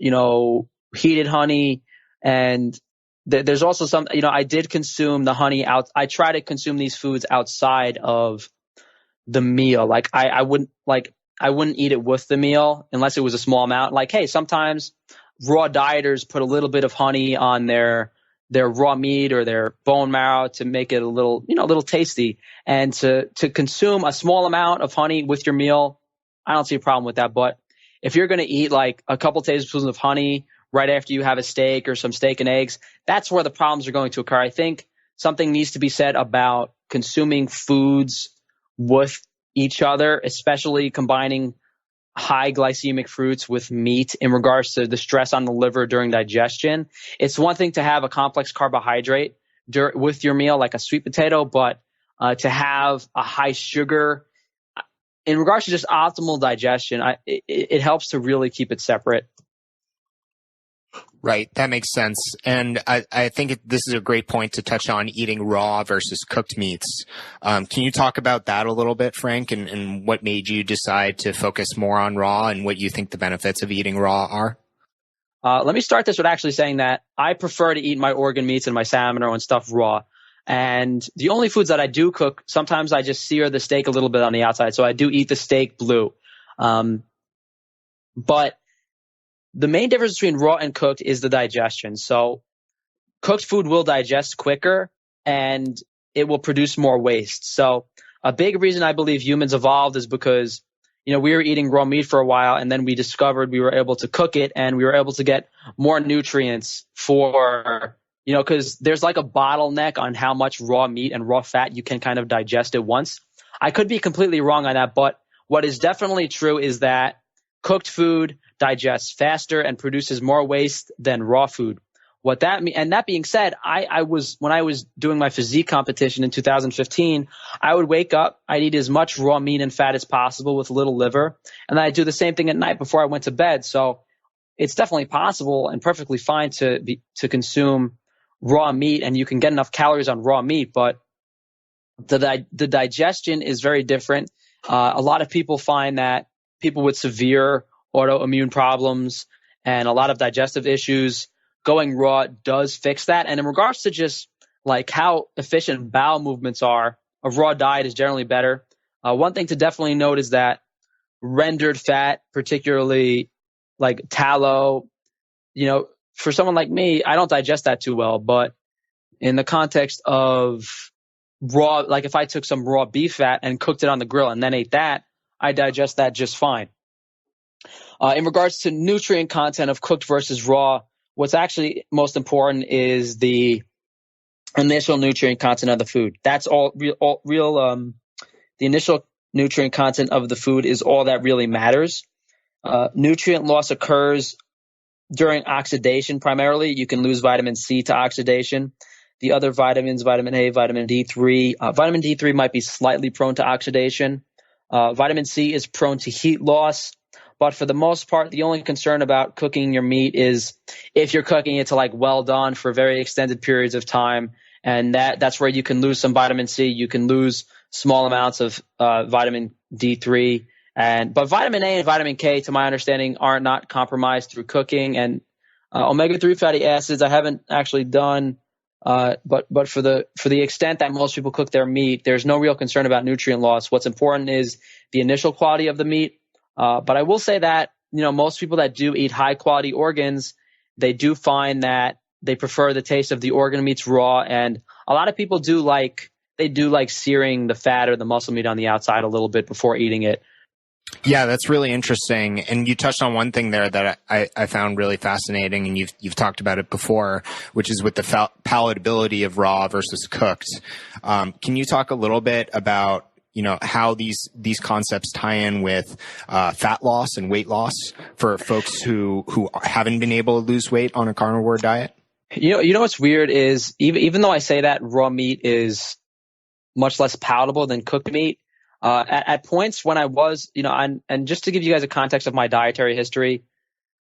heated honey. And there's also some, I did consume the honey I try to consume these foods outside of the meal. Like I wouldn't eat it with the meal unless it was a small amount. Like, hey, sometimes raw dieters put a little bit of honey on their raw meat or their bone marrow to make it a little tasty. And to consume a small amount of honey with your meal, I don't see a problem with that. But if you're going to eat like a couple tablespoons of honey right after you have a steak or some steak and eggs, that's where the problems are going to occur. I think something needs to be said about consuming foods with each other, especially combining high glycemic fruits with meat in regards to the stress on the liver during digestion. It's one thing to have a complex carbohydrate with your meal, like a sweet potato, but to have a high sugar, in regards to just optimal digestion, it helps to really keep it separate. Right. That makes sense. And I think this is a great point to touch on eating raw versus cooked meats. Can you talk about that a little bit, Frank, and what made you decide to focus more on raw and what you think the benefits of eating raw are? Let me start this with actually saying that I prefer to eat my organ meats and my salmon and stuff raw. And the only foods that I do cook, sometimes I just sear the steak a little bit on the outside. So I do eat the steak blue. But the main difference between raw and cooked is the digestion. So cooked food will digest quicker and it will produce more waste. So a big reason I believe humans evolved is because, we were eating raw meat for a while and then we discovered we were able to cook it and we were able to get more nutrients for, because there's like a bottleneck on how much raw meat and raw fat you can kind of digest at once. I could be completely wrong on that, but what is definitely true is that cooked food digests faster and produces more waste than raw food. What that mean, and that being said, when I was doing my physique competition in 2015, I would wake up, I'd eat as much raw meat and fat as possible with little liver, and then I'd do the same thing at night before I went to bed. So it's definitely possible and perfectly fine to consume raw meat, and you can get enough calories on raw meat, but the digestion is very different. A lot of people find that people with severe autoimmune problems and a lot of digestive issues, going raw does fix that. And in regards to just like how efficient bowel movements are, a raw diet is generally better. One thing to definitely note is that rendered fat, particularly like tallow, for someone like me, I don't digest that too well. But in the context of raw, like if I took some raw beef fat and cooked it on the grill and then ate that, I digest that just fine. In regards to nutrient content of cooked versus raw, what's actually most important is the initial nutrient content of the food. That's all real. The initial nutrient content of the food is all that really matters. Nutrient loss occurs during oxidation primarily. You can lose vitamin C to oxidation. The other vitamins, vitamin A, vitamin D3. Vitamin D3 might be slightly prone to oxidation. Vitamin C is prone to heat loss. But for the most part, the only concern about cooking your meat is if you're cooking it to like well done for very extended periods of time. And that's where you can lose some vitamin C. You can lose small amounts of vitamin D3. But vitamin A and vitamin K, to my understanding, are not compromised through cooking. And omega-3 fatty acids, I haven't actually done. But for the extent that most people cook their meat, there's no real concern about nutrient loss. What's important is the initial quality of the meat. But I will say that, most people that do eat high quality organs, they do find that they prefer the taste of the organ meats raw. And a lot of people do like searing the fat or the muscle meat on the outside a little bit before eating it. Yeah, that's really interesting. And you touched on one thing there that I found really fascinating, and you've talked about it before, which is with the palatability of raw versus cooked. Can you talk a little bit about how these concepts tie in with fat loss and weight loss for folks who haven't been able to lose weight on a carnivore diet? What's weird is even though I say that raw meat is much less palatable than cooked meat, at points when I was, and just to give you guys a context of my dietary history,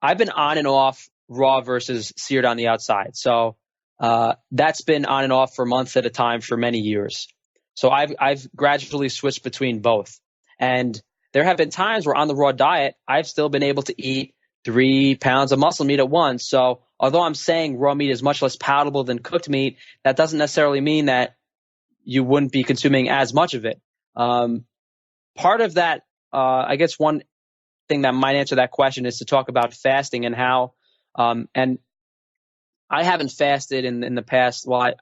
I've been on and off raw versus seared on the outside. So that's been on and off for months at a time for many years. So I've gradually switched between both. And there have been times where on the raw diet, I've still been able to eat 3 pounds of muscle meat at once. So although I'm saying raw meat is much less palatable than cooked meat, that doesn't necessarily mean that you wouldn't be consuming as much of it. Part of that, I guess one thing that might answer that question is to talk about fasting and how, and I haven't fasted in the past. Well,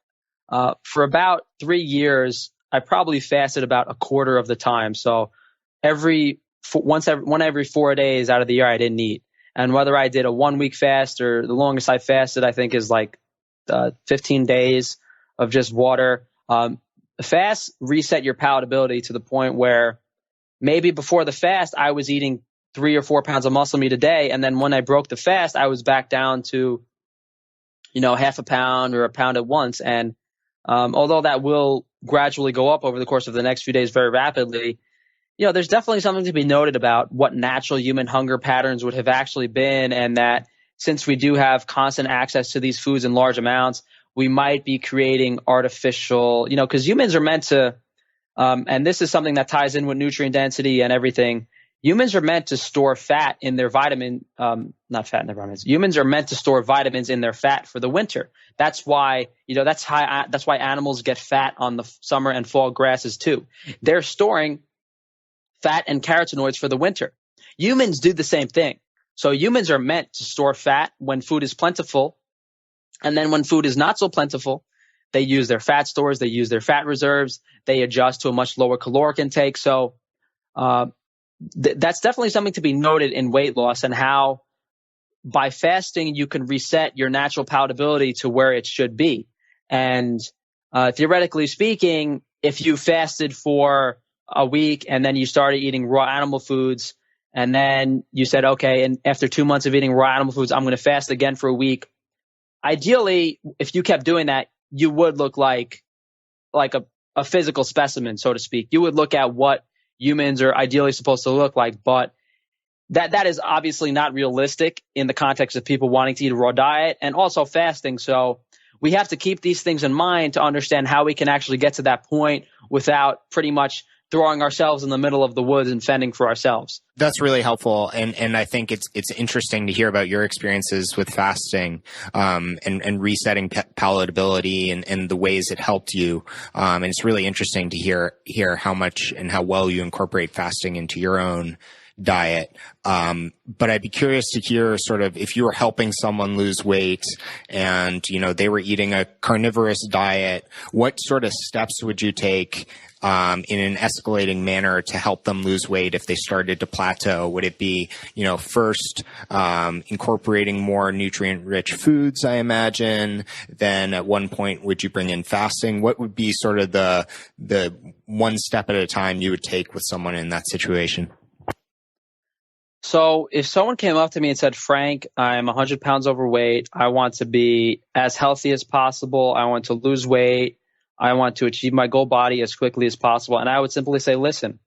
for about 3 years, I probably fasted about a quarter of the time. So every 4 days out of the year, I didn't eat. And whether I did a 1 week fast or the longest I fasted, I think is like 15 days of just water. Fast reset your palatability to the point where maybe before the fast, I was eating 3 or 4 pounds of muscle meat a day. And then when I broke the fast, I was back down to, half a pound or a pound at once. And although that will gradually go up over the course of the next few days very rapidly, there's definitely something to be noted about what natural human hunger patterns would have actually been, and that since we do have constant access to these foods in large amounts, we might be creating artificial, because humans are meant to, and this is something that ties in with nutrient density and everything. Humans are meant to store fat in their not fat in their vitamins. Humans are meant to store vitamins in their fat for the winter. That's why, that's why animals get fat on the summer and fall grasses too. They're storing fat and carotenoids for the winter. Humans do the same thing. So humans are meant to store fat when food is plentiful. And then when food is not so plentiful, they use their fat stores, they use their fat reserves, they adjust to a much lower caloric intake. So, that's definitely something to be noted in weight loss, and how by fasting you can reset your natural palatability to where it should be. And theoretically speaking, if you fasted for a week and then you started eating raw animal foods, and then you said, okay, and after 2 months of eating raw animal foods, I'm going to fast again for a week. Ideally, if you kept doing that, you would look like a physical specimen, so to speak. You would look at what humans are ideally supposed to look like, but that is obviously not realistic in the context of people wanting to eat a raw diet and also fasting. So we have to keep these things in mind to understand how we can actually get to that point without pretty much throwing ourselves in the middle of the woods and fending for ourselves. That's really helpful. And I think it's interesting to hear about your experiences with fasting, and resetting palatability and the ways it helped you. And it's really interesting to hear how much and how well you incorporate fasting into your own diet. But I'd be curious to hear sort of if you were helping someone lose weight and, they were eating a carnivorous diet, what sort of steps would you take in an escalating manner to help them lose weight if they started to plateau? Would it be, first incorporating more nutrient-rich foods, I imagine? Then at one point, would you bring in fasting? What would be sort of the one step at a time you would take with someone in that situation? So if someone came up to me and said, Frank, I'm 100 pounds overweight. I want to be as healthy as possible. I want to lose weight. I want to achieve my goal body as quickly as possible. And I would simply say, listen,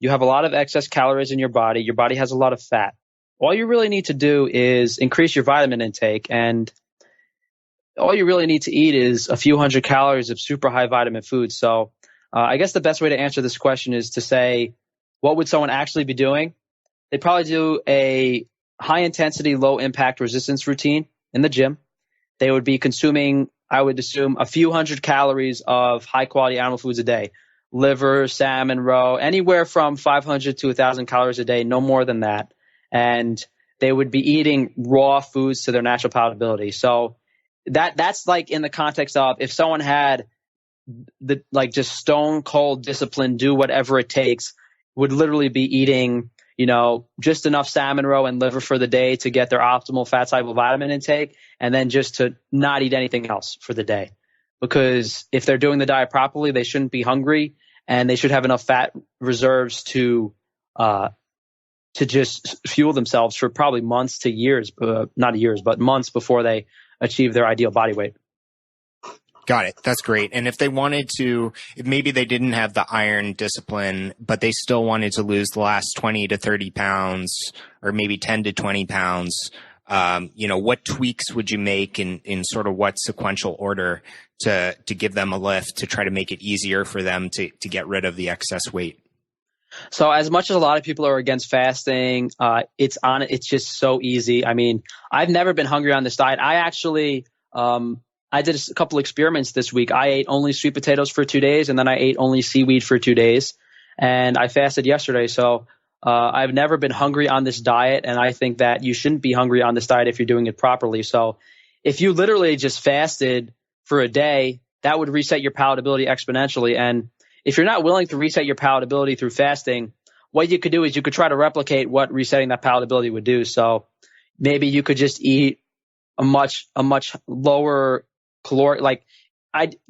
you have a lot of excess calories in your body. Your body has a lot of fat. All you really need to do is increase your vitamin intake. And all you really need to eat is a few hundred calories of super high vitamin food. So I guess the best way to answer this question is to say, what would someone actually be doing? They'd probably do a high intensity, low impact resistance routine in the gym. They would be consuming, I would assume, a few hundred calories of high quality animal foods a day. Liver, salmon, roe, anywhere from 500 to 1,000 calories a day, no more than that. And they would be eating raw foods to their natural palatability. So that's like in the context of if someone had just stone cold discipline, do whatever it takes, would literally be eating just enough salmon roe and liver for the day to get their optimal fat soluble vitamin intake, and then just to not eat anything else for the day. Because if they're doing the diet properly, they shouldn't be hungry, and they should have enough fat reserves to just fuel themselves for probably months to years, not years, but months before they achieve their ideal body weight. Got it. That's great. And if they wanted to, if maybe they didn't have the iron discipline, but they still wanted to lose the last 20 to 30 pounds or maybe 10 to 20 pounds, what tweaks would you make in sort of what sequential order to give them a lift to try to make it easier for them to get rid of the excess weight? So as much as a lot of people are against fasting, it's just so easy. I mean, I've never been hungry on this diet. I did a couple experiments this week. I ate only sweet potatoes for 2 days, and then I ate only seaweed for 2 days, and I fasted yesterday. So I've never been hungry on this diet, and I think that you shouldn't be hungry on this diet if you're doing it properly. So if you literally just fasted for a day, that would reset your palatability exponentially. And if you're not willing to reset your palatability through fasting, what you could do is you could try to replicate what resetting that palatability would do. So maybe you could just eat a much lower caloric,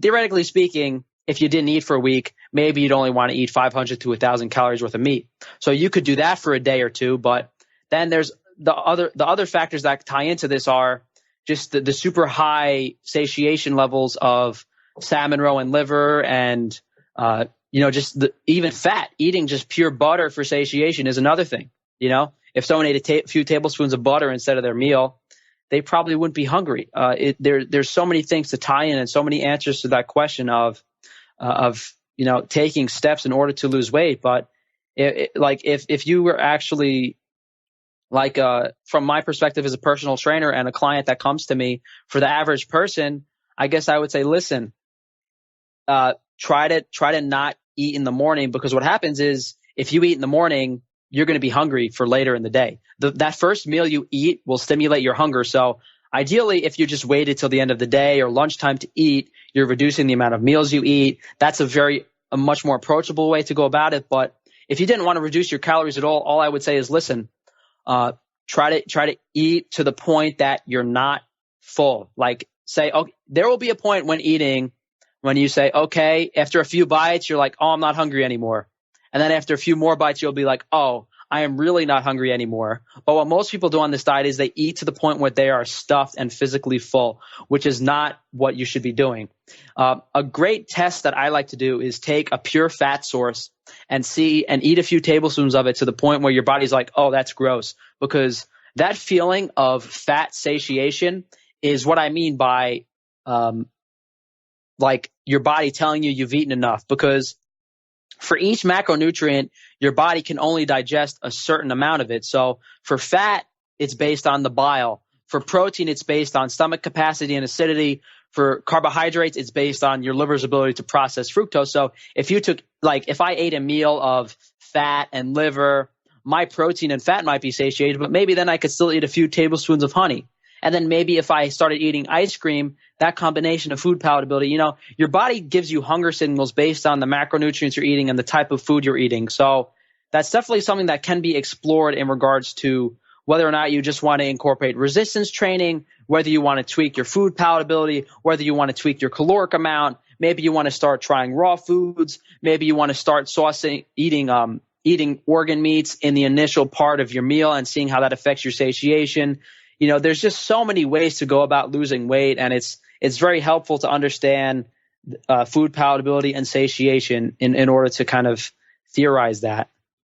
theoretically speaking, if you didn't eat for a week, maybe you'd only want to eat 500 to 1,000 calories worth of meat. So you could do that for a day or two, but then there's the other factors that tie into this are just the super high satiation levels of salmon roe and liver, and even fat. Eating just pure butter for satiation is another thing. If someone ate a few tablespoons of butter instead of their meal, they probably wouldn't be hungry. There's so many things to tie in and so many answers to that question of taking steps in order to lose weight. But if you were actually from my perspective as a personal trainer and a client that comes to me, for the average person, I guess I would say, listen, try to not eat in the morning, because what happens is if you eat in the morning, you're going to be hungry for later in the day. That first meal you eat will stimulate your hunger. So ideally, if you just waited till the end of the day or lunchtime to eat, you're reducing the amount of meals you eat. That's a much more approachable way to go about it. But if you didn't want to reduce your calories at all I would say is, listen, try to eat to the point that you're not full. Like, say, okay, there will be a point when eating when you say, okay, after a few bites, you're like, oh, I'm not hungry anymore. And then after a few more bites, you'll be like, oh, I am really not hungry anymore. But what most people do on this diet is they eat to the point where they are stuffed and physically full, which is not what you should be doing. A great test that I like to do is take a pure fat source and eat a few tablespoons of it to the point where your body's like, oh, that's gross. Because that feeling of fat satiation is what I mean by like your body telling you you've eaten enough. Because for each macronutrient, your body can only digest a certain amount of it. So for fat, it's based on the bile. For protein, it's based on stomach capacity and acidity. For carbohydrates, it's based on your liver's ability to process fructose. So if I ate a meal of fat and liver, my protein and fat might be satiated, but maybe then I could still eat a few tablespoons of honey. And then maybe if I started eating ice cream, that combination of food palatability, your body gives you hunger signals based on the macronutrients you're eating and the type of food you're eating. So that's definitely something that can be explored in regards to whether or not you just want to incorporate resistance training, whether you want to tweak your food palatability, whether you want to tweak your caloric amount. Maybe you want to start trying raw foods. Maybe you want to start eating organ meats in the initial part of your meal and seeing how that affects your satiation. There's just so many ways to go about losing weight, and it's very helpful to understand food palatability and satiation in order to kind of theorize that.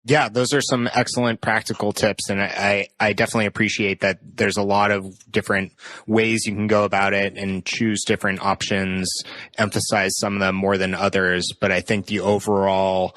Yeah, those are some excellent practical tips, and I definitely appreciate that there's a lot of different ways you can go about it and choose different options, emphasize some of them more than others. But I think the overall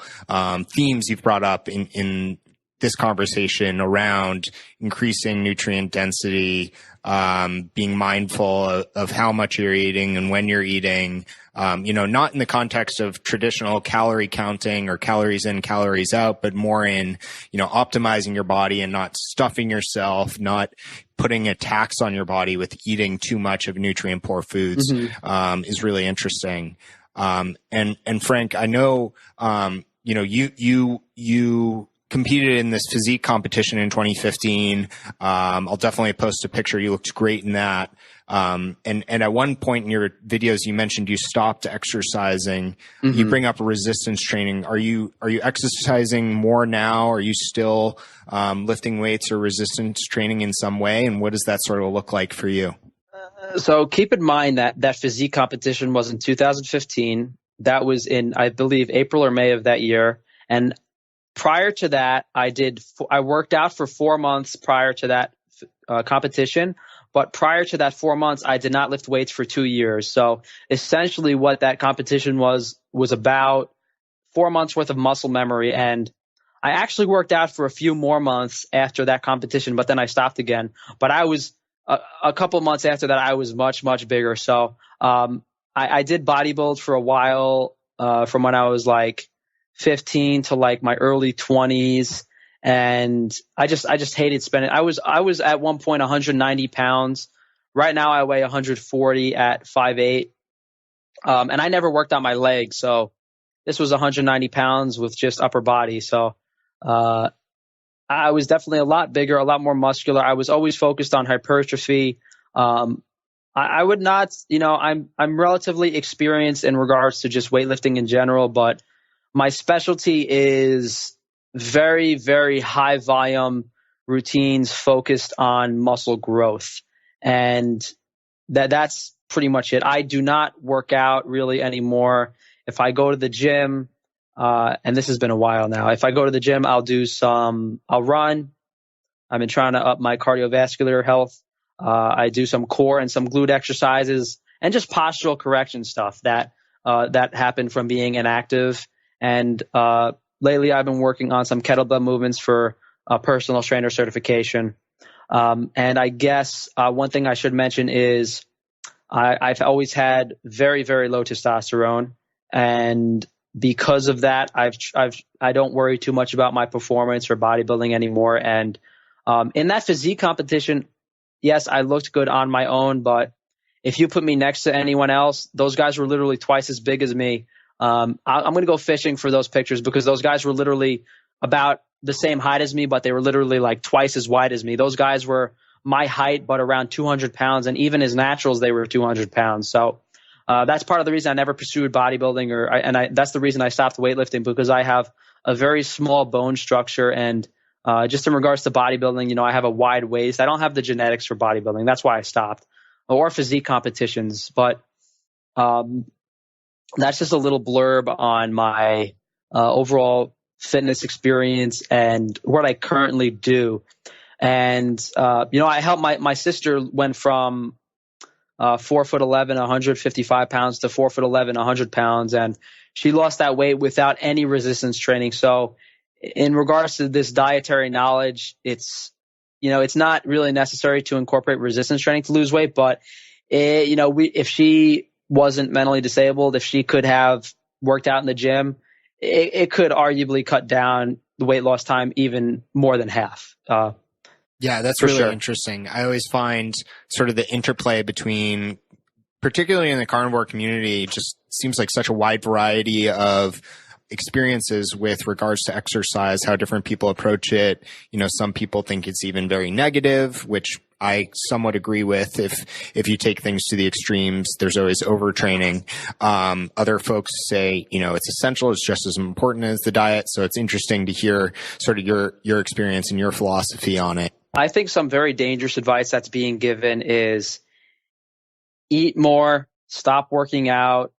themes you've brought up in this conversation around increasing nutrient density, being mindful of how much you're eating and when you're eating, not in the context of traditional calorie counting or calories in, calories out, but more in, optimizing your body and not stuffing yourself, not putting a tax on your body with eating too much of nutrient poor foods, is really interesting. And Frank, I know, you competed in this physique competition in 2015. I'll definitely post a picture. You looked great in that. And at one point in your videos, you mentioned you stopped exercising. You bring up resistance training. Are you exercising more now? Are you still lifting weights or resistance training in some way? And what does that sort of look like for you? So keep in mind that physique competition was in 2015. That was in, I believe, April or May of that year. And prior to that, I worked out for 4 months prior to that competition. But prior to that 4 months, I did not lift weights for 2 years. So essentially what that competition was about 4 months worth of muscle memory. And I actually worked out for a few more months after that competition, but then I stopped again. But I was a couple months after that, I was much, much bigger. So I did bodybuild for a while from when I was like 15 to like my early 20s. And I just hated spending. I was at one point 190 pounds. Right now I weigh 140 at 5'8". And I never worked on my legs. So this was 190 pounds with just upper body. So I was definitely a lot bigger, a lot more muscular. I was always focused on hypertrophy. I would not, I'm relatively experienced in regards to just weightlifting in general, but my specialty is very, very high volume routines focused on muscle growth. And that's pretty much it. I do not work out really anymore. If I go to the gym, and this has been a while now, if I go to the gym, I'll run. I've been trying to up my cardiovascular health. I do some core and some glute exercises and just postural correction stuff that happened from being inactive. And lately I've been working on some kettlebell movements for personal trainer certification. And I guess one thing I should mention is I've always had very, very low testosterone. And because of that, I don't worry too much about my performance or bodybuilding anymore. And in that physique competition, yes, I looked good on my own, but if you put me next to anyone else, those guys were literally twice as big as me. I'm going to go fishing for those pictures because those guys were literally about the same height as me, but they were literally like twice as wide as me. Those guys were my height, but around 200 pounds. And even as naturals, they were 200 pounds. So that's part of the reason I never pursued bodybuilding, that's the reason I stopped weightlifting, because I have a very small bone structure. And just in regards to bodybuilding, I have a wide waist. I don't have the genetics for bodybuilding. That's why I stopped, or physique competitions. But that's just a little blurb on my overall fitness experience and what I currently do. And, I helped my sister went from 4'11", 155 pounds to 4'11", 100 pounds. And she lost that weight without any resistance training. So in regards to this dietary knowledge, it's not really necessary to incorporate resistance training to lose weight. But, if she wasn't mentally disabled, if she could have worked out in the gym, it could arguably cut down the weight loss time even more than half. Yeah, that's really interesting. I always find sort of the interplay between, particularly in the carnivore community, just seems like such a wide variety of experiences with regards to exercise, how different people approach it. Some people think it's even very negative, which I somewhat agree with. If you take things to the extremes, there's always overtraining. Other folks say, it's essential. It's just as important as the diet. So it's interesting to hear sort of your experience and your philosophy on it. I think some very dangerous advice that's being given is eat more, stop working out.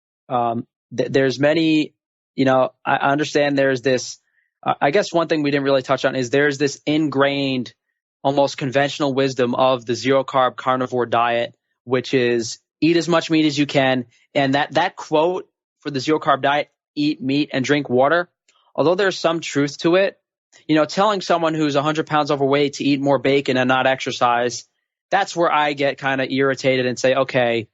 There's many, I understand there's this, I guess one thing we didn't really touch on is there's this ingrained, almost conventional wisdom of the zero carb carnivore diet, which is eat as much meat as you can. And that quote for the zero carb diet, eat meat and drink water, although there's some truth to it, telling someone who's 100 pounds overweight to eat more bacon and not exercise, that's where I get kind of irritated and say, okay,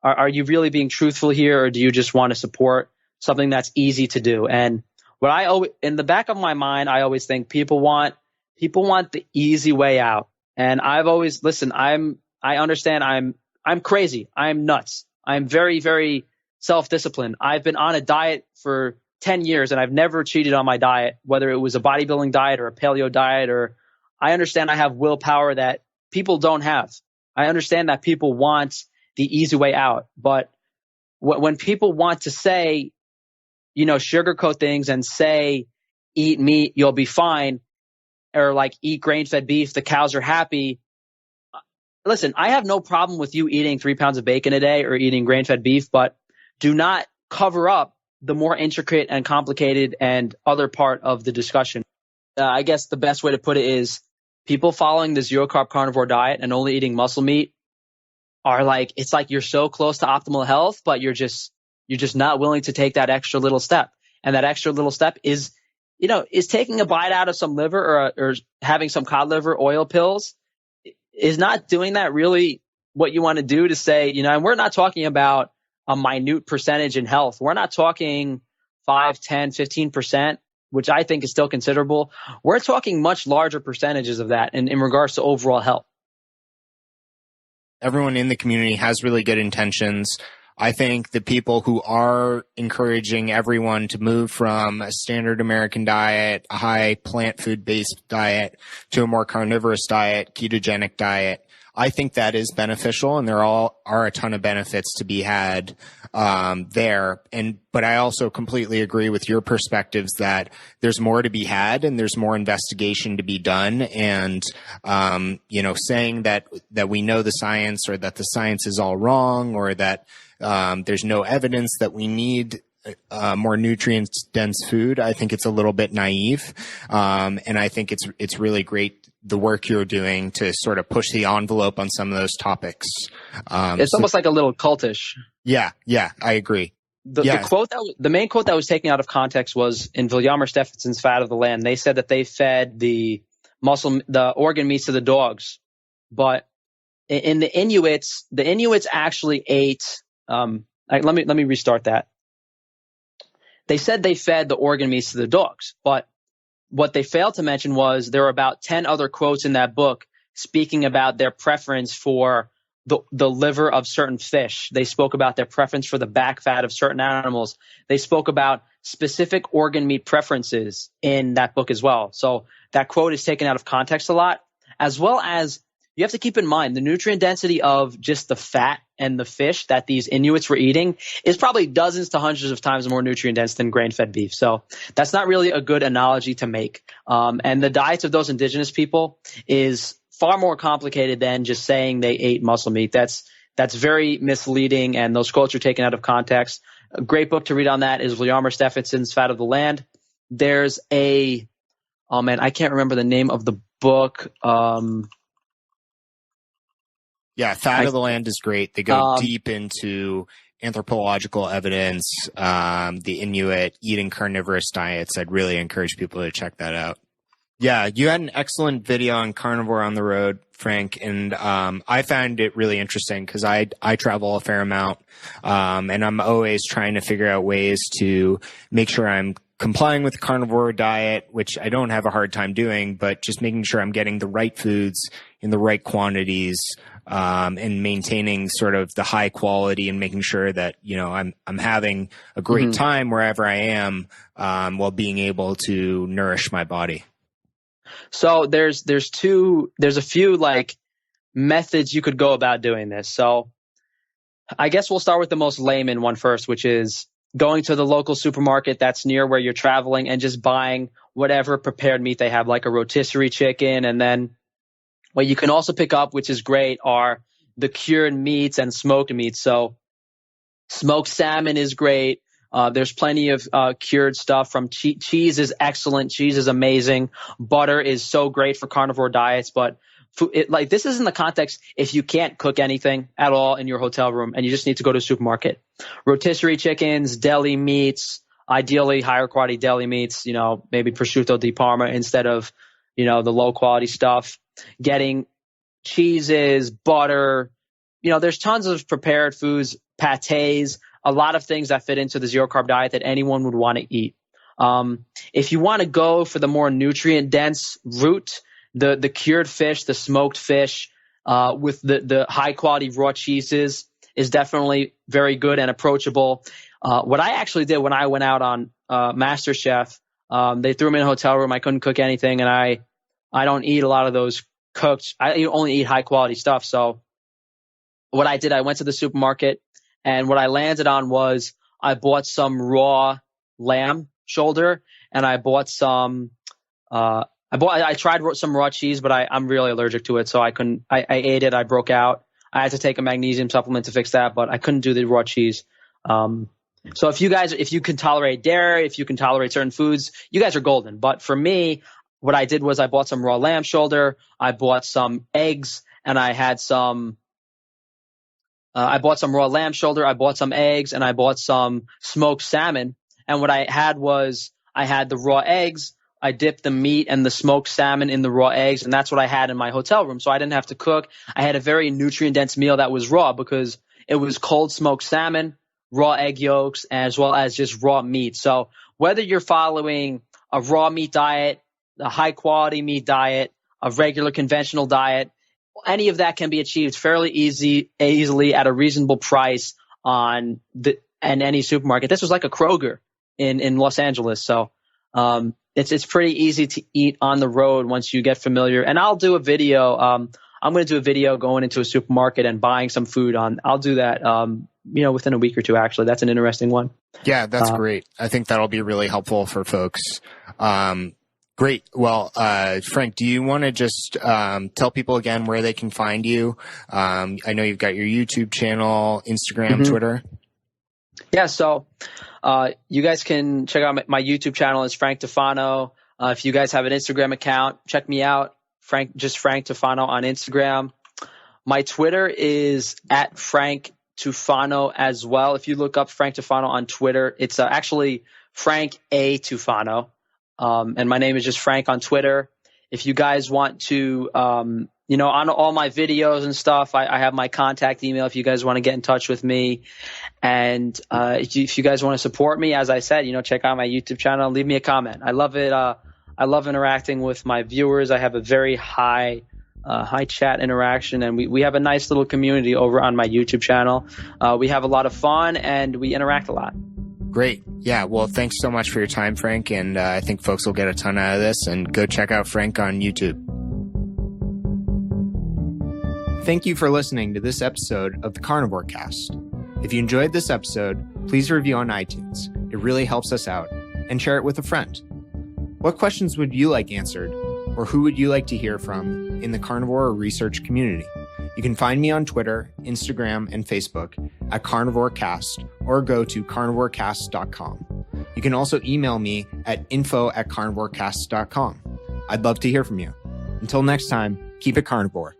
are you really being truthful here, or do you just want to support something that's easy to do? And what I always, in the back of my mind, I always think people want the easy way out. And I've always, listen, I understand I'm crazy. I'm nuts. I'm very, very self-disciplined. I've been on a diet for 10 years and I've never cheated on my diet, whether it was a bodybuilding diet or a paleo diet, or I understand I have willpower that people don't have. I understand that people want the easy way out. But when people want to say, sugarcoat things and say, eat meat, you'll be fine, or like eat grain-fed beef, the cows are happy. Listen, I have no problem with you eating 3 pounds of bacon a day or eating grain-fed beef, but do not cover up the more intricate and complicated and other part of the discussion. I guess the best way to put it is people following the zero carb carnivore diet and only eating muscle meat are like, it's like you're so close to optimal health, but you're just not willing to take that extra little step. And that extra little step is taking a bite out of some liver or having some cod liver oil pills. Is not doing that really what you want to do to say, and we're not talking about a minute percentage in health. We're not talking 5, 10, 15%, which I think is still considerable. We're talking much larger percentages of that in regards to overall health. Everyone in the community has really good intentions. I think the people who are encouraging everyone to move from a standard American diet, a high plant food based diet, to a more carnivorous diet, ketogenic diet, I think that is beneficial, and there are a ton of benefits to be had there. But I also completely agree with your perspectives that there's more to be had and there's more investigation to be done. And saying that we know the science, or that the science is all wrong, or that there's no evidence that we need more nutrient dense food, I think it's a little bit naive. And I think it's really great the work you're doing to sort of push the envelope on some of those topics. It's almost like a little cultish. Yeah, I agree. The main quote that was taken out of context was in Vilhjalmur Steffenson's Fat of the Land. They said that they fed the organ meats to the dogs, but in the Inuits actually ate. Let me restart that. They said they fed the organ meats to the dogs, but what they failed to mention was there were about 10 other quotes in that book speaking about their preference for the liver of certain fish. They spoke about their preference for the back fat of certain animals. They spoke about specific organ meat preferences in that book as well. So that quote is taken out of context a lot, as well as you have to keep in mind the nutrient density of just the fat and the fish that these Inuits were eating is probably dozens to hundreds of times more nutrient dense than grain-fed beef. So that's not really a good analogy to make. And the diets of those indigenous people is far more complicated than just saying they ate muscle meat. That's very misleading, and those quotes are taken out of context. A great book to read on that is Vilhjalmur Steffenson's Fat of the Land. There's I can't remember the name of the book. Fat of the Land is great. They go deep into anthropological evidence, the Inuit eating carnivorous diets. I'd really encourage people to check that out. Yeah, you had an excellent video on Carnivore on the Road, Frank, and I found it really interesting because I travel a fair amount, and I'm always trying to figure out ways to make sure I'm complying with the carnivore diet, which I don't have a hard time doing, but just making sure I'm getting the right foods in the right quantities, and maintaining sort of the high quality and making sure that, I'm having a great time wherever I am, while being able to nourish my body. So there's a few like methods you could go about doing this. So I guess we'll start with the most layman one first, which is going to the local supermarket that's near where you're traveling and just buying whatever prepared meat they have, like a rotisserie chicken. And then what you can also pick up, which is great, are the cured meats and smoked meats. So smoked salmon is great. There's plenty of cured stuff from cheese is excellent. Cheese is amazing. Butter is so great for carnivore diets, but this is in the context if you can't cook anything at all in your hotel room and you just need to go to a supermarket. Rotisserie chickens, deli meats, ideally higher quality deli meats, maybe prosciutto di Parma instead of, the low quality stuff. Getting cheeses, butter, there's tons of prepared foods, pâtés, a lot of things that fit into the zero carb diet that anyone would want to eat. If you want to go for the more nutrient dense route, the cured fish, the smoked fish, with the high quality raw cheeses is definitely very good and approachable. What I actually did when I went out on MasterChef, they threw me in a hotel room. I couldn't cook anything, and I don't eat a lot of those cooked. I only eat high quality stuff. So what I did, I went to the supermarket, and what I landed on was I bought some raw lamb shoulder, and I bought some. I tried some raw cheese, but I'm really allergic to it, so I couldn't. I ate it. I broke out. I had to take a magnesium supplement to fix that, but I couldn't do the raw cheese. So if you can tolerate dairy, if you can tolerate certain foods, you guys are golden. But for me, what I did was I bought some raw lamb shoulder. I bought some eggs, and I had some. I bought some raw lamb shoulder. I bought some eggs, and I bought some smoked salmon. And what I had was I had the raw eggs. I dipped the meat and the smoked salmon in the raw eggs, and that's what I had in my hotel room. So I didn't have to cook. I had a very nutrient-dense meal that was raw because it was cold smoked salmon, raw egg yolks, as well as just raw meat. So whether you're following a raw meat diet, a high-quality meat diet, a regular conventional diet, any of that can be achieved fairly easily at a reasonable price in any supermarket. This was like a Kroger in Los Angeles. So it's pretty easy to eat on the road once you get familiar. And I'll do a video. I'm going to do a video going into a supermarket and buying some food I'll do that, within a week or two, actually. That's an interesting one. Yeah, that's great. I think that'll be really helpful for folks. Great. Well, Frank, do you want to just tell people again where they can find you? I know you've got your YouTube channel, Instagram, Twitter. Yeah, so you guys can check out my YouTube channel. It's Frank Tufano. If you guys have an Instagram account, check me out, Frank Tufano on Instagram. My Twitter is at Frank Tufano as well. If you look up Frank Tufano on Twitter, it's actually Frank A. Tufano. And my name is just Frank on Twitter. If you guys want to, on all my videos and stuff, I have my contact email if you guys want to get in touch with me. And if you guys want to support me, as I said, check out my YouTube channel, leave me a comment. I love it. I love interacting with my viewers. I have a very high chat interaction, and we have a nice little community over on my YouTube channel. We have a lot of fun, and we interact a lot. Great. Yeah. Well, thanks so much for your time, Frank. And I think folks will get a ton out of this, and go check out Frank on YouTube. Thank you for listening to this episode of the Carnivore Cast. If you enjoyed this episode, please review on iTunes. It really helps us out, and share it with a friend. What questions would you like answered, or who would you like to hear from in the carnivore research community? You can find me on Twitter, Instagram, and Facebook at Carnivore Cast, or go to carnivorecast.com. You can also email me at info@carnivorecast.com. I'd love to hear from you. Until next time, keep it carnivore.